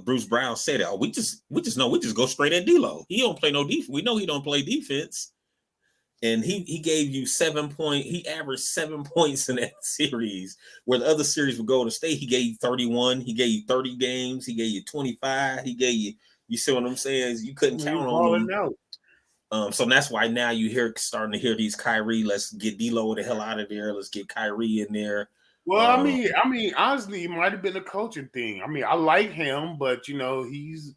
Bruce Brown said it. Oh, we just go straight at D'Lo. He don't play no defense. We know he don't play defense. And he gave you 7 points. He averaged 7 points in that series. Where the other series would go to state, he gave you 31. He gave you 30 games. He gave you 25. He gave you. You see what I'm saying? You couldn't count on him. So that's why now starting to hear these Kyrie. Let's get D'Lo the hell out of there. Let's get Kyrie in there. Well, I mean, honestly, it might have been a coaching thing. I mean, I like him, but he's.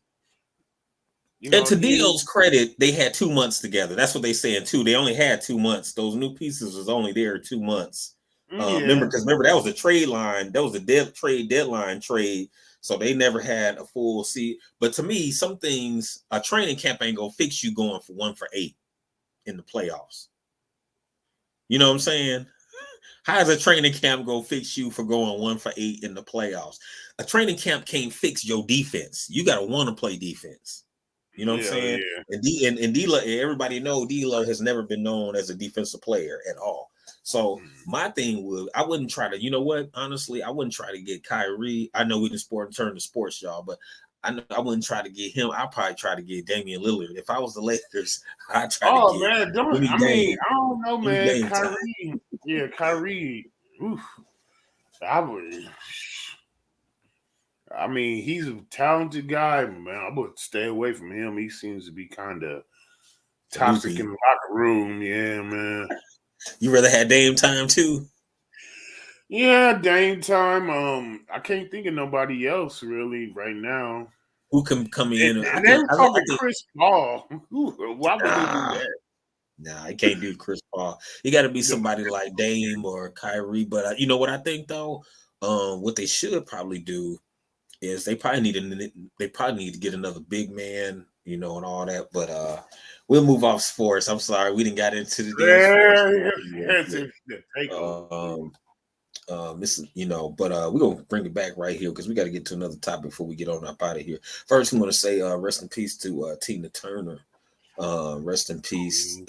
And to D'Lo's credit, they had 2 months together. That's what they saying too. They only had 2 months. Those new pieces was only there 2 months. Remember that was the trade line. That was the trade deadline trade. So they never had a full seat. But to me, some things, a training camp ain't gonna fix you going for 1 for 8 in the playoffs. You know what I'm saying? How is a training camp gonna fix you for going 1 for 8 in the playoffs? A training camp can't fix your defense. You gotta want to play defense. You know what I'm saying? Yeah. And D'Lo, everybody know D'Lo has never been known as a defensive player at all. So my thing I wouldn't try to, you know what? Honestly, I wouldn't try to get Kyrie. I know we can turn to sports, y'all, but I wouldn't try to get him. I'd probably try to get Damian Lillard. If I was the Lakers, I'd try to get. Man, I don't know, man. Kyrie, yeah, Kyrie. Oof, I mean, he's a talented guy, man. I would stay away from him. He seems to be kind of toxic in the locker room. Yeah, man. You rather had Dame time too? Yeah, Dame time. I can't think of nobody else really right now who can come in. And they were talking Chris Paul. Why would they do that? Nah, I can't do Chris Paul. You got to be somebody like Dame or Kyrie. But you know what I think though? What they should probably do is they probably need to get another big man, and all that. But we'll move off sports. I'm sorry, we didn't got into the but we're gonna bring it back right here because we got to get to another topic before we get on up out of here. First, I'm gonna say rest in peace to Tina Turner. Rest in peace.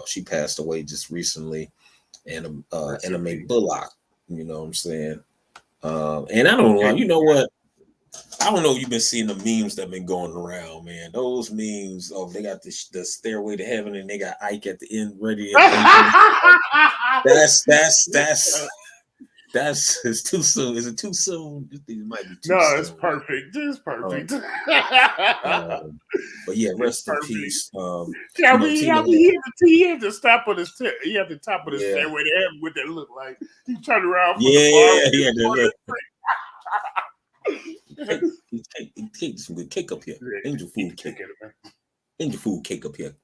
She passed away just recently. Anime Bullock. You know what I'm saying? And I don't know. You know what? I don't know if you've been seeing the memes that been going around, man. Those memes. Oh, they got the Stairway to Heaven, and they got Ike at the end, ready at the entrance. That's it's too soon. Is it too soon? It might be too soon. It's perfect. It's perfect. But yeah, rest in peace. Yeah, he had the top of the stairway to heaven. What that look like? He turned around from the bar. Yeah, Take some good cake up here. Angel food cake. Angel food cake up here.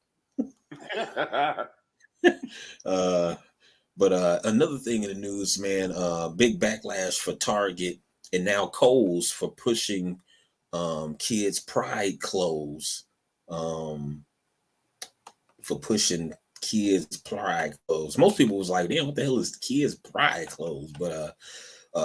But another thing in the news, man, big backlash for Target and now Kohl's for pushing kids' pride clothes. For pushing kids' pride clothes. Most people was like, damn, what the hell is kids' pride clothes? But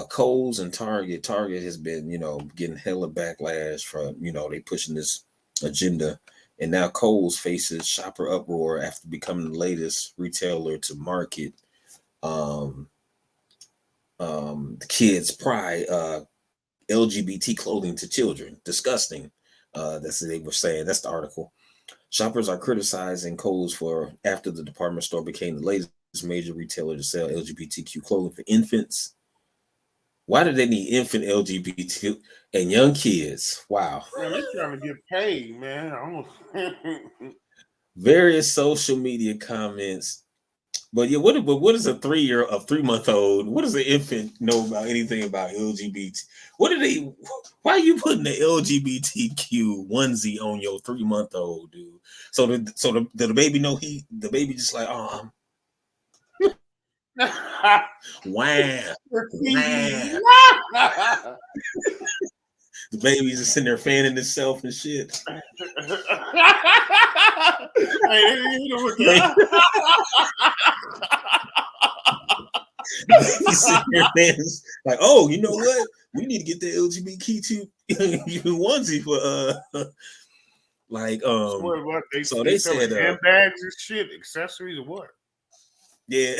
Kohl's and Target has been, getting hella backlash for, they pushing this agenda. And now Kohl's faces shopper uproar after becoming the latest retailer to market the kids' pride LGBT clothing to children. Disgusting. That's what they were saying. That's the article. Shoppers are criticizing Kohl's for after the department store became the latest major retailer to sell LGBTQ clothing for infants. Why do they need infant LGBT and young kids? Wow. Man, they're trying to get paid, man. Various social media comments. But yeah, what is a 3-month-old? What does an infant know about anything about LGBT? Why are you putting the LGBTQ onesie on your 3-month-old, dude? So the baby know the baby just like, wow. The baby's just sitting there fanning himself and shit. Like, oh, you know what? We need to get the LGBTQ onesie for so they said handbags and shit, accessories or what? Yeah,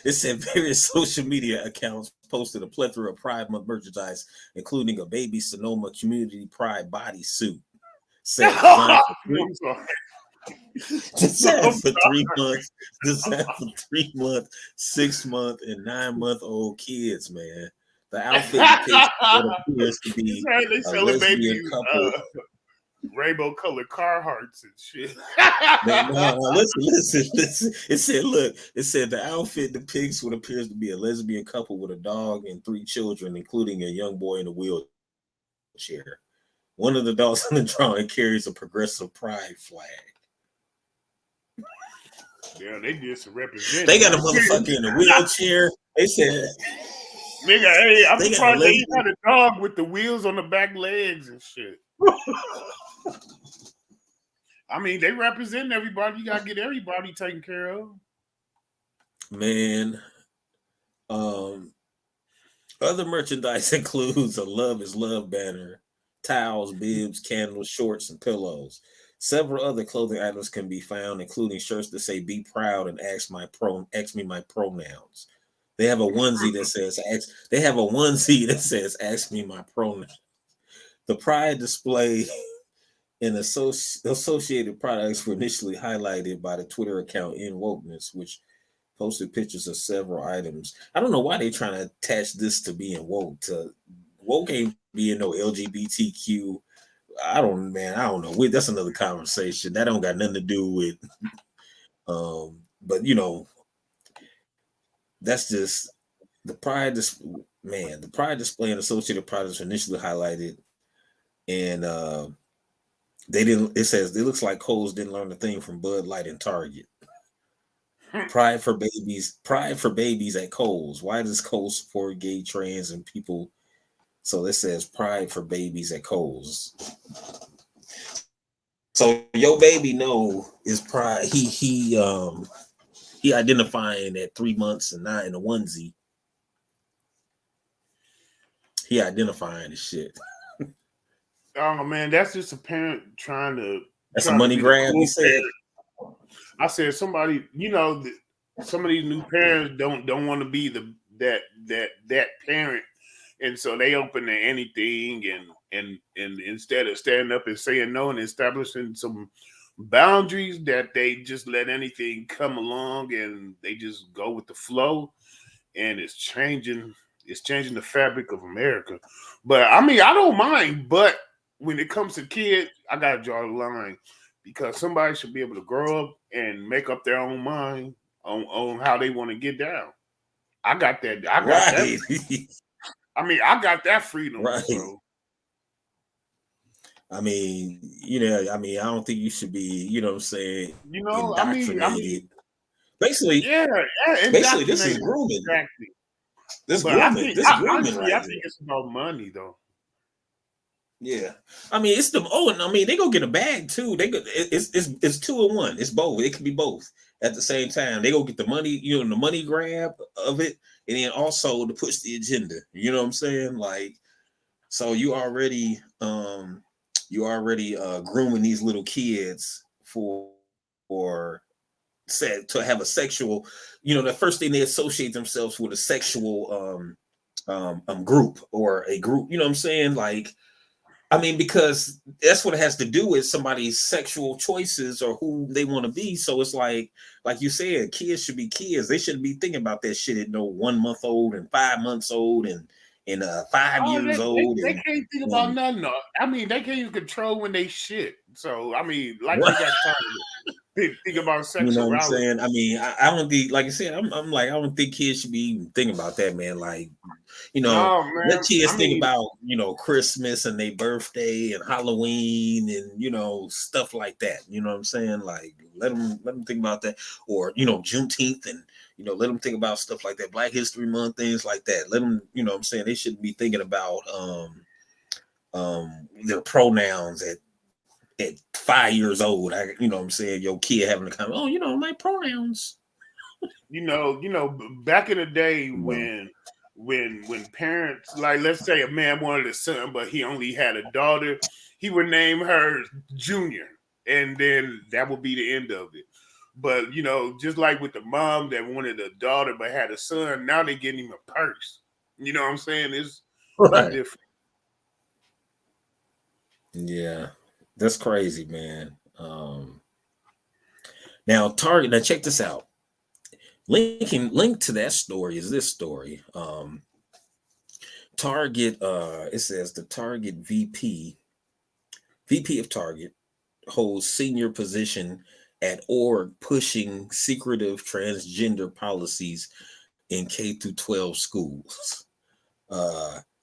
it said various social media accounts posted a plethora of Pride Month merchandise, including a baby Sonoma Community Pride bodysuit set designed for 3 months, 6-month, and 9-month-old kids, man. The outfit depicts what appears to be a lesbian couple. Rainbow colored Carhartts and shit. No, listen. It said the outfit depicts what appears to be a lesbian couple with a dog and 3 children, including a young boy in a wheelchair. One of the dogs in the drawing carries a progressive pride flag. Yeah, they did some representing. They got a motherfucker in a wheelchair. They said, nigga, hey, I'm surprised they had a dog with the wheels on the back legs and shit. I mean, they represent everybody. You gotta get everybody taken care of. Man, other merchandise includes a "Love is Love" banner, towels, bibs, candles, shorts, and pillows. Several other clothing items can be found, including shirts that say "Be proud" and "Ask me my pronouns." They have a onesie that says "Ask me my pronouns." The Pride display and associated products were initially highlighted by the Twitter account In Wokeness, which posted pictures of several items. I don't know why they're trying to attach this to being woke. Woke ain't being no LGBTQ. I don't know. That's another conversation. That don't got nothing to do with. But that's just the Pride. The Pride display and associated products were initially highlighted, and they didn't. It says it looks like Kohl's didn't learn a thing from Bud Light and Target. Pride for babies at Kohl's. Why does Kohl's support gay, trans, and people? So it says Pride for babies at Kohl's. So your baby is pride. He identifying at 3 months and not in a onesie. He identifying the shit. Oh man, that's just a parent trying to. That's a money grab. He said. I said somebody, some of these new parents don't want to be that parent, and so they open to anything, and instead of standing up and saying no and establishing some boundaries, that they just let anything come along and they just go with the flow, and it's changing the fabric of America. But I mean, I don't mind, but when it comes to kids, I gotta draw the line, because somebody should be able to grow up and make up their own mind on how they want to get down. I got that. I got that. Right. I mean, I got that freedom. Right. So I mean, I mean, I don't think you should be, what I'm saying, I mean, indoctrinated. Basically, yeah, yeah, basically, this is indoctrinated, grooming. exactly. This But I grooming. think, This grooming honestly, I right think here. it's about money, though. Yeah, I mean, it's the and I mean, they go get a bag too. They go, it's two in one. It's both. It can be both at the same time. They go get the money, the money grab of it, and then also to push the agenda. You know what I'm saying? Like, so you already grooming these little kids for to have a sexual. The first thing they associate themselves with a sexual group or a group. You know what I'm saying? Like, I mean, because that's what it has to do with somebody's sexual choices or who they want to be. So it's like you said, kids should be kids. They shouldn't be thinking about that shit at no 1 month old and 5 months old and 5 years old They can't think about and nothing. No. I mean, they can't even control when they shit. So I mean, like they right. got time to think about You know what I'm sexuality. saying? I mean, I don't think, like I said, I'm like, I don't think kids should be even thinking about that, man. Like, No, let man. kids I think mean, about, Christmas and their birthday and Halloween and, stuff like that. You know what I'm saying? Like, let them think about that. Or, Juneteenth and, let them think about stuff like that. Black History Month, things like that. Let them, what I'm saying? They shouldn't be thinking about their pronouns at 5 years old. What I'm saying, your kid having to come, oh, my pronouns. back in the day You know. when parents, like, let's say a man wanted a son, but he only had a daughter, he would name her Junior, and then that would be the end of it. But just like with the mom that wanted a daughter but had a son, now they getting him a purse. You know what I'm saying? It's Right. different. Yeah. That's crazy, man. Now Target, now check this out. Link to that story is this story. Target, it says the Target VP of Target holds senior position at org pushing secretive transgender policies in K through 12 schools.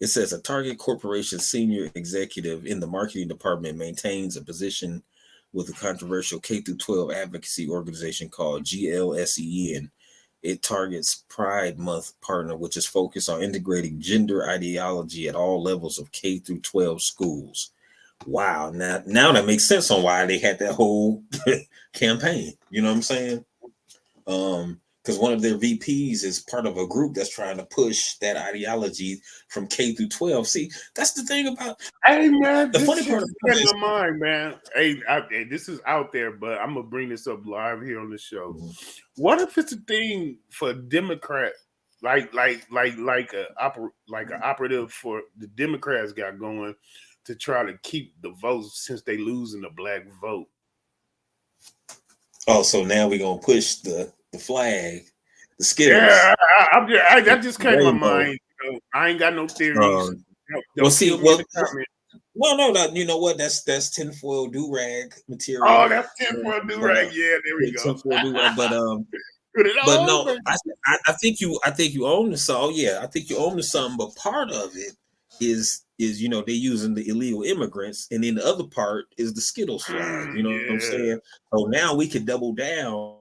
It says a Target Corporation senior executive in the marketing department maintains a position with a controversial K through 12 advocacy organization called GLSEN. It targets Pride Month partner, which is focused on integrating gender ideology at all levels of K through 12 schools. Wow, now that makes sense on why they had that whole campaign. You know what I'm saying? Because one of their VPs is part of a group that's trying to push that ideology from K through 12. See, that's the thing about Hey man, the this funny shit part is about getting this. my mind, man. Hey, this is out there, but I'm gonna bring this up live here on the show. What if it's a thing for Democrat, like a operative for the Democrats got going to try to keep the votes since they losing the black vote? Oh, so now we're gonna push the flag, the Skittles, Yeah, that just the came to my rainbow. mind. I ain't got no theories. Um, well, Don't see, kill me in well, the comments. well, no, you know what? That's tinfoil do rag material. Oh, that's 10 for a new But rag. Yeah, there we yeah, go. tinfoil do rag. Put it But on, no, baby. I think you own the song. Yeah, I think you own the something. But part of it is they using the illegal immigrants, and then the other part is the Skittles flag. You know what I'm Yeah. saying? So now we can double down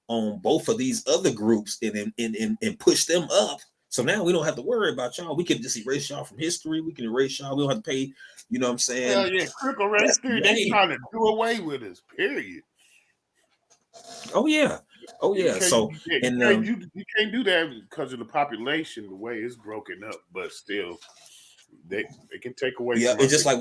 on both of these other groups and push them up. So now we don't have to worry about y'all. We can just erase y'all from history. We can erase y'all. We don't have to pay. You know what I'm saying? Hell yeah. Critical race That's the theory, they game. trying to do away with us, period. Oh yeah. Oh You yeah. can't So you and can't you can't do that because of the population, the way it's broken up, but still they can take away yeah, from it's us just again.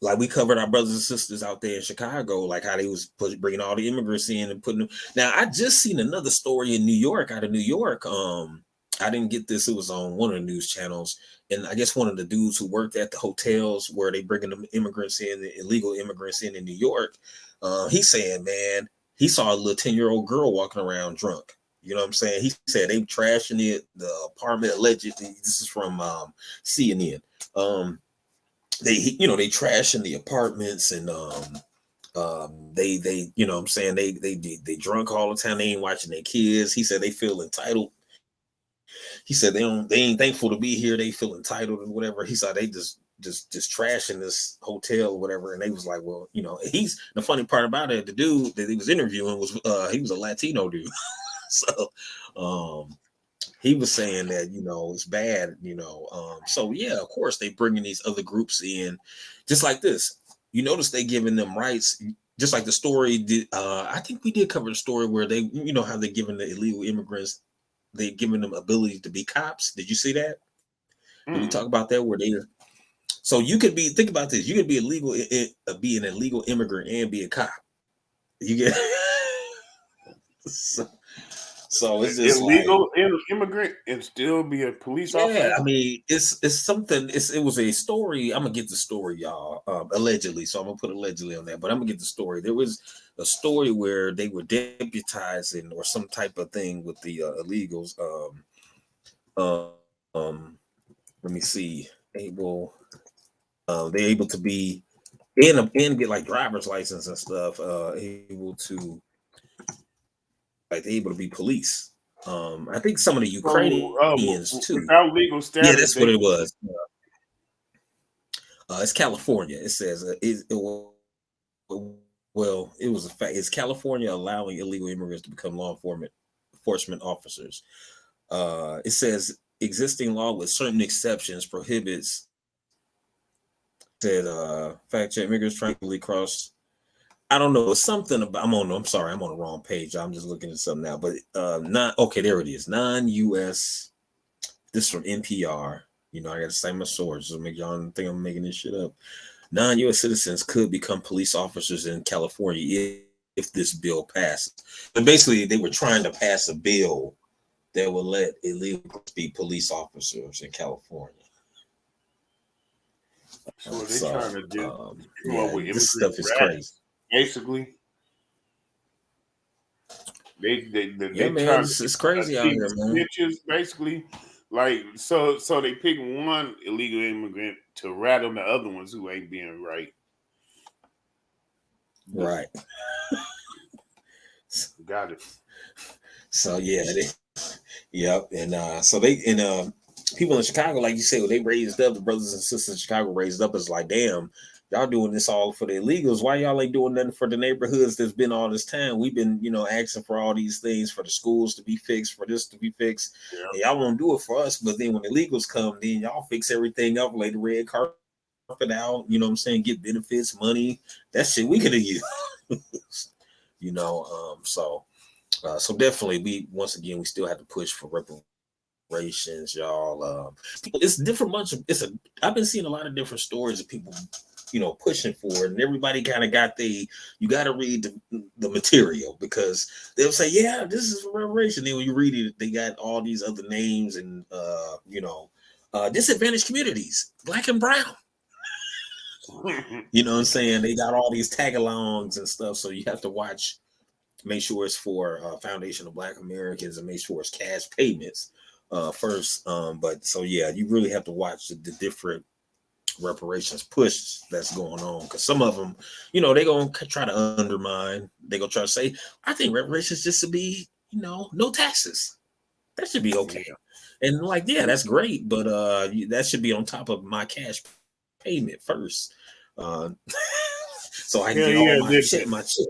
like we covered our brothers and sisters out there in Chicago, like how they was bringing all the immigrants in and putting them. Now I just seen another story in New York, out of New York. I didn't get this; it was on one of the news channels, and I guess one of the dudes who worked at the hotels where they bringing the immigrants in, the illegal immigrants in New York. He's saying, man, he saw a little 10-year-old girl walking around drunk. You know what I'm saying? He said they trashing the apartment allegedly. This is from CNN. They trashing the apartments, and they you know what I'm saying, they drunk all the time. They ain't watching their kids. He said they feel entitled. He said they ain't thankful to be here. They feel entitled and whatever. He said they just trashing this hotel or whatever. And they was like, well, he's the funny part about it. The dude that he was interviewing was he was a Latino dude. So he was saying that, it's bad, so yeah, of course they bringing these other groups in just like this. You notice they giving them rights, just like the story did. I think we did cover the story where they, how they're giving the illegal immigrants, they giving them ability to be cops. Did you see that? Did we talk about that? Where they, so you could be, think about this, you could be illegal, be an illegal immigrant and be a cop. You get so it's just illegal immigrant and still be a police officer. I mean, it's something. It was a story. I'm gonna get the story, y'all. Allegedly, so I'm gonna put allegedly on that. But I'm gonna get the story. There was a story where they were deputizing or some type of thing with the illegals. Let me see. They're able to be and get like driver's license and stuff. Able to. Like they're able to be police. I think some of the Ukrainians too. Without legal status. Yeah, that's what it was. It's California. It says it was a fact. It's California allowing illegal immigrants to become law enforcement officers. It says existing law with certain exceptions prohibits. Said fact check immigrants trying to cross. I don't know. It's something about. I'm sorry. I'm on the wrong page. I'm just looking at something now. But not okay. There it is. Non-U.S. This is from NPR. I got to cite my source. So make y'all think I'm making this shit up. Non-U.S. citizens could become police officers in California if this bill passes. But basically, they were trying to pass a bill that would let illegals be police officers in California. So they're trying to do this stuff is crazy. Basically, they man, it's crazy out here, man. Snitches, basically, like so they pick one illegal immigrant to rat on the other ones who ain't being right. Right. Got it. So yeah, yep, and so they people in Chicago, like you said, they raised up, the brothers and sisters in Chicago raised up. It's like, damn. Y'all doing this all for the illegals. Why y'all ain't doing nothing for the neighborhoods that's been all this time? We've been, asking for all these things, for the schools to be fixed, for this to be fixed. Yeah. And y'all won't do it for us. But then when the illegals come, then y'all fix everything up, lay the red carpet out, you know what I'm saying? Get benefits, money. That shit we could have used. So definitely we still have to push for reparations, y'all. It's different I've been seeing a lot of different stories of people pushing for it, and everybody kind of got you got to read the material, because they'll say, yeah, this is a reparation. Then when you read it, they got all these other names and disadvantaged communities, black and brown. You know what I'm saying? They got all these tag-alongs and stuff, so you have to watch, make sure it's for Foundation of Black Americans, and make sure it's cash payments first. But so yeah, you really have to watch the different reparations push that's going on, because some of them, they're gonna try to undermine. They're gonna try to say, I think reparations just to be, no taxes. That should be okay. Yeah. And like, yeah, that's great, but that should be on top of my cash payment first, so I can get all my shit.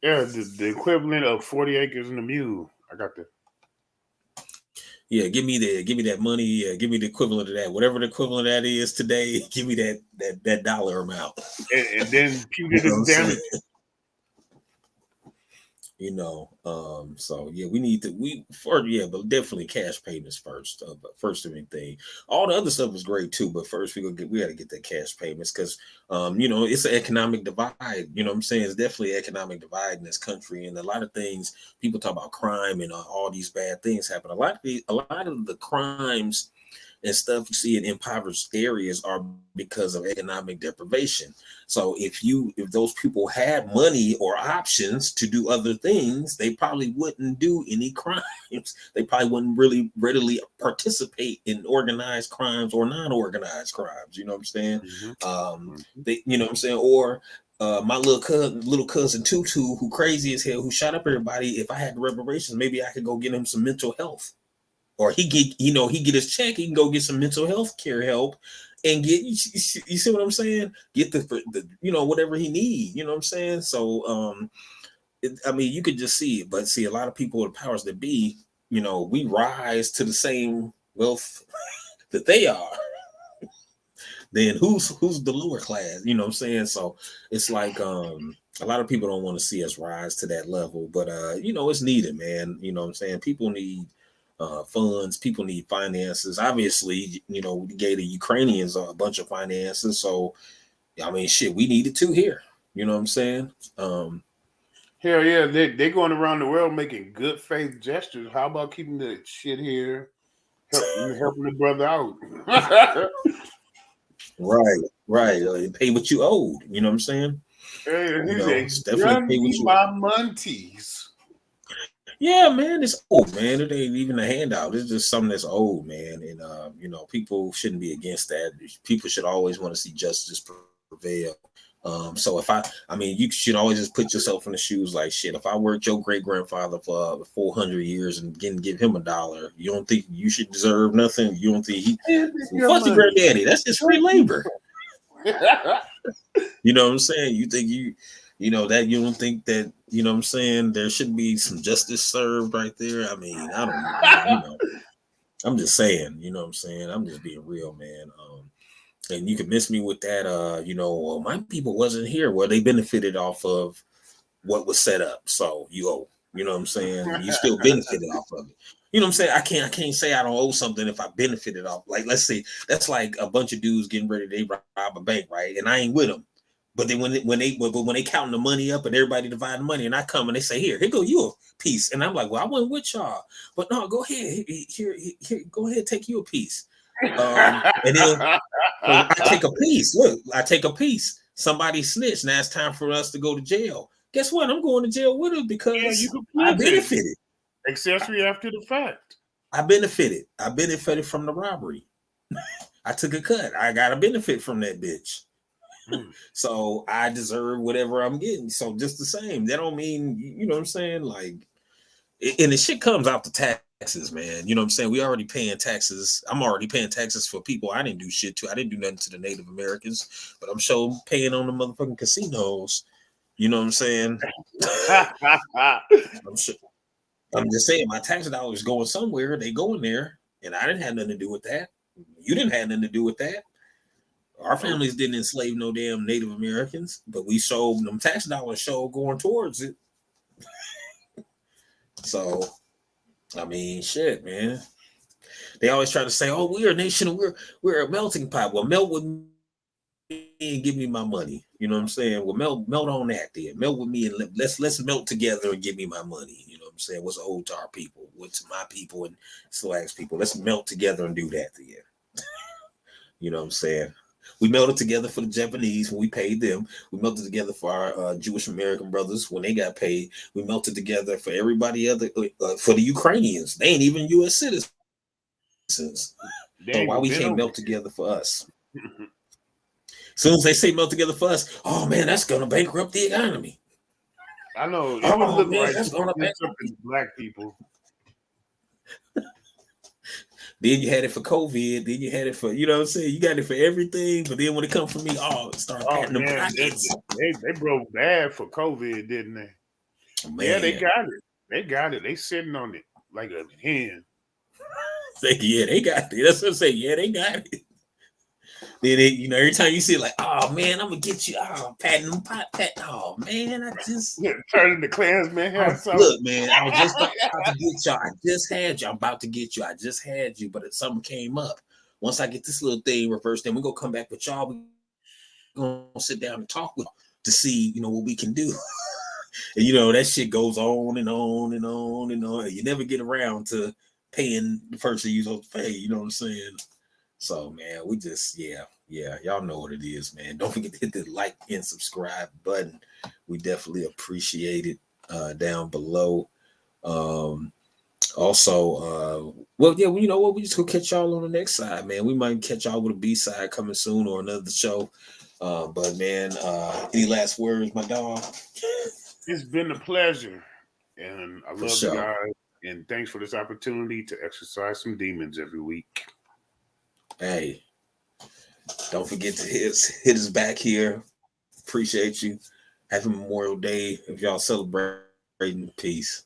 Yeah, the equivalent of 40 acres and a mule. I got that. Yeah, give me that money. Yeah, give me the equivalent of that. Whatever the equivalent of that is today, give me that dollar amount. And then punitive damage. So yeah, we need to but definitely cash payments first. But first of anything, all the other stuff is great too. But first we got to get that cash payments because it's an economic divide. You know what I'm saying? It's definitely an economic divide in this country, and a lot of things people talk about crime and all these bad things happen. A lot of the crimes and stuff you see in impoverished areas are because of economic deprivation. So if those people had money or options to do other things, they probably wouldn't do any crimes. They probably wouldn't really readily participate in organized crimes or non-organized crimes. You know what I'm saying? Mm-hmm. You know what I'm saying? Or my little cousin Tutu, who crazy as hell, who shot up everybody. If I had the reparations, maybe I could go get him some mental health, or he get his check, he can go get some mental health care help and get you see what I'm saying, get the whatever he need, you know what I'm saying. So I mean, you could just see it, but see, a lot of people with powers that be, we rise to the same wealth that they are. Then who's the lower class, you know what I'm saying? So it's like a lot of people don't want to see us rise to that level, but it's needed, man. You know what I'm saying? People need funds, people need finances. Obviously, we gave the Ukrainians a bunch of finances, so I mean, shit, we need it too here. You know what I'm saying? Hell yeah, they going around the world making good faith gestures. How about keeping the shit here, helping the brother out? Right, right. Pay what you owed. You know what I'm saying? He said, It's definitely "Run pay what me you. my munties." Yeah, man, it's old, man. It ain't even a handout. It's just something that's old, man. And people shouldn't be against that. People should always want to see justice prevail. So I mean, you should always just put yourself in the shoes like shit. If I worked your great grandfather for 400 years and didn't give him $1, you don't think you should deserve nothing? You don't think Your fuck your money. granddaddy? That's just free labor. You know what I'm saying? You think that you don't think that, you know what I'm saying, there should be some justice served right there. I mean, I don't know, man. I'm just saying, you know what I'm saying? I'm just being real, man. And you can miss me with that, well, my people wasn't here. Well, they benefited off of what was set up. So you know what I'm saying? You still benefited off of it. You know what I'm saying? I can't say I don't owe something if I benefited off. Like, let's say that's like a bunch of dudes getting ready to rob a bank, right? And I ain't with them. But then when they counting the money up and everybody divide the money, and I come and they say, here go you a piece, and I'm like, well, I went with y'all, but no, go ahead, here, go ahead, take you a piece. And then so I take a piece. Look, I take a piece. Somebody snitched. Now it's time for us to go to jail. Guess what? I'm going to jail with her Yeah, you because I complicit. benefited. Accessory after the fact. I benefited. I benefited from the robbery. I took a cut. I got a benefit from that bitch. So I deserve whatever I'm getting. So just the same. That don't mean, you know what I'm saying? Like, and the shit comes out the taxes, man. You know what I'm saying? We already paying taxes. I'm already paying taxes for people I didn't do shit to. I didn't do nothing to the Native Americans, but I'm sure paying on the motherfucking casinos. You know what I'm saying? I'm sure. I'm just saying my tax dollars going somewhere. They going there, and I didn't have nothing to do with that. You didn't have nothing to do with that. Our families didn't enslave no damn Native Americans, but we showed them tax dollars show going towards it. So, I mean, shit, man. They always try to say, "Oh, we're a nation. We're a melting pot." Well, melt with me and give me my money. You know what I'm saying? Well, melt on that then. Melt with me and let's melt together and give me my money. You know what I'm saying? What's owed to our people? What's my people and Slag's people? Let's melt together and do that then. You know what I'm saying? We melted together for the Japanese when we paid them. We melted together for our Jewish American brothers when they got paid. We melted together for everybody other for the Ukrainians. They ain't even U.S. citizens. They So ain't why even we been can't over melt together for us? As soon as they say melt together for us, oh man, that's gonna bankrupt the economy. I know it would Oh look man, like that's gonna it's up bankrupt. to black people. Then you had it for COVID. Then you had it for, you know what I'm saying? You got it for everything. But then when it comes for me, start Oh patting them man, pockets. they broke bad for COVID, didn't they? Yeah, they Man, got it. They got it. They sitting on it like a hen. yeah, they got it. That's what I'm saying. Yeah, they got it. Then it, every time you see it, like, oh man, I'm gonna get you. Oh, patting them, pat. Oh man, Turning the Klansman hats on. look, man, I was just about to get y'all. I just had you. I'm about to get you. I just had you, but something came up. Once I get this little thing reversed, then we're gonna come back with y'all. We're gonna sit down and talk with to see, what we can do. And that shit goes on and on and on and on. And you never get around to paying the person you're supposed to pay. You know what I'm saying? So man, we just y'all know what it is, man. Don't forget to hit the like and subscribe button. We definitely appreciate it down below. Also, well, yeah, you know what? We just gonna catch y'all on the next side, man. We might catch y'all with a B side coming soon or another show. But man, any last words, my dog? It's been a pleasure, and I For love you sure. guys. And thanks for this opportunity to exercise some demons every week. Hey, don't forget to hit us back here. Appreciate you. Happy Memorial Day. If y'all celebrating, peace.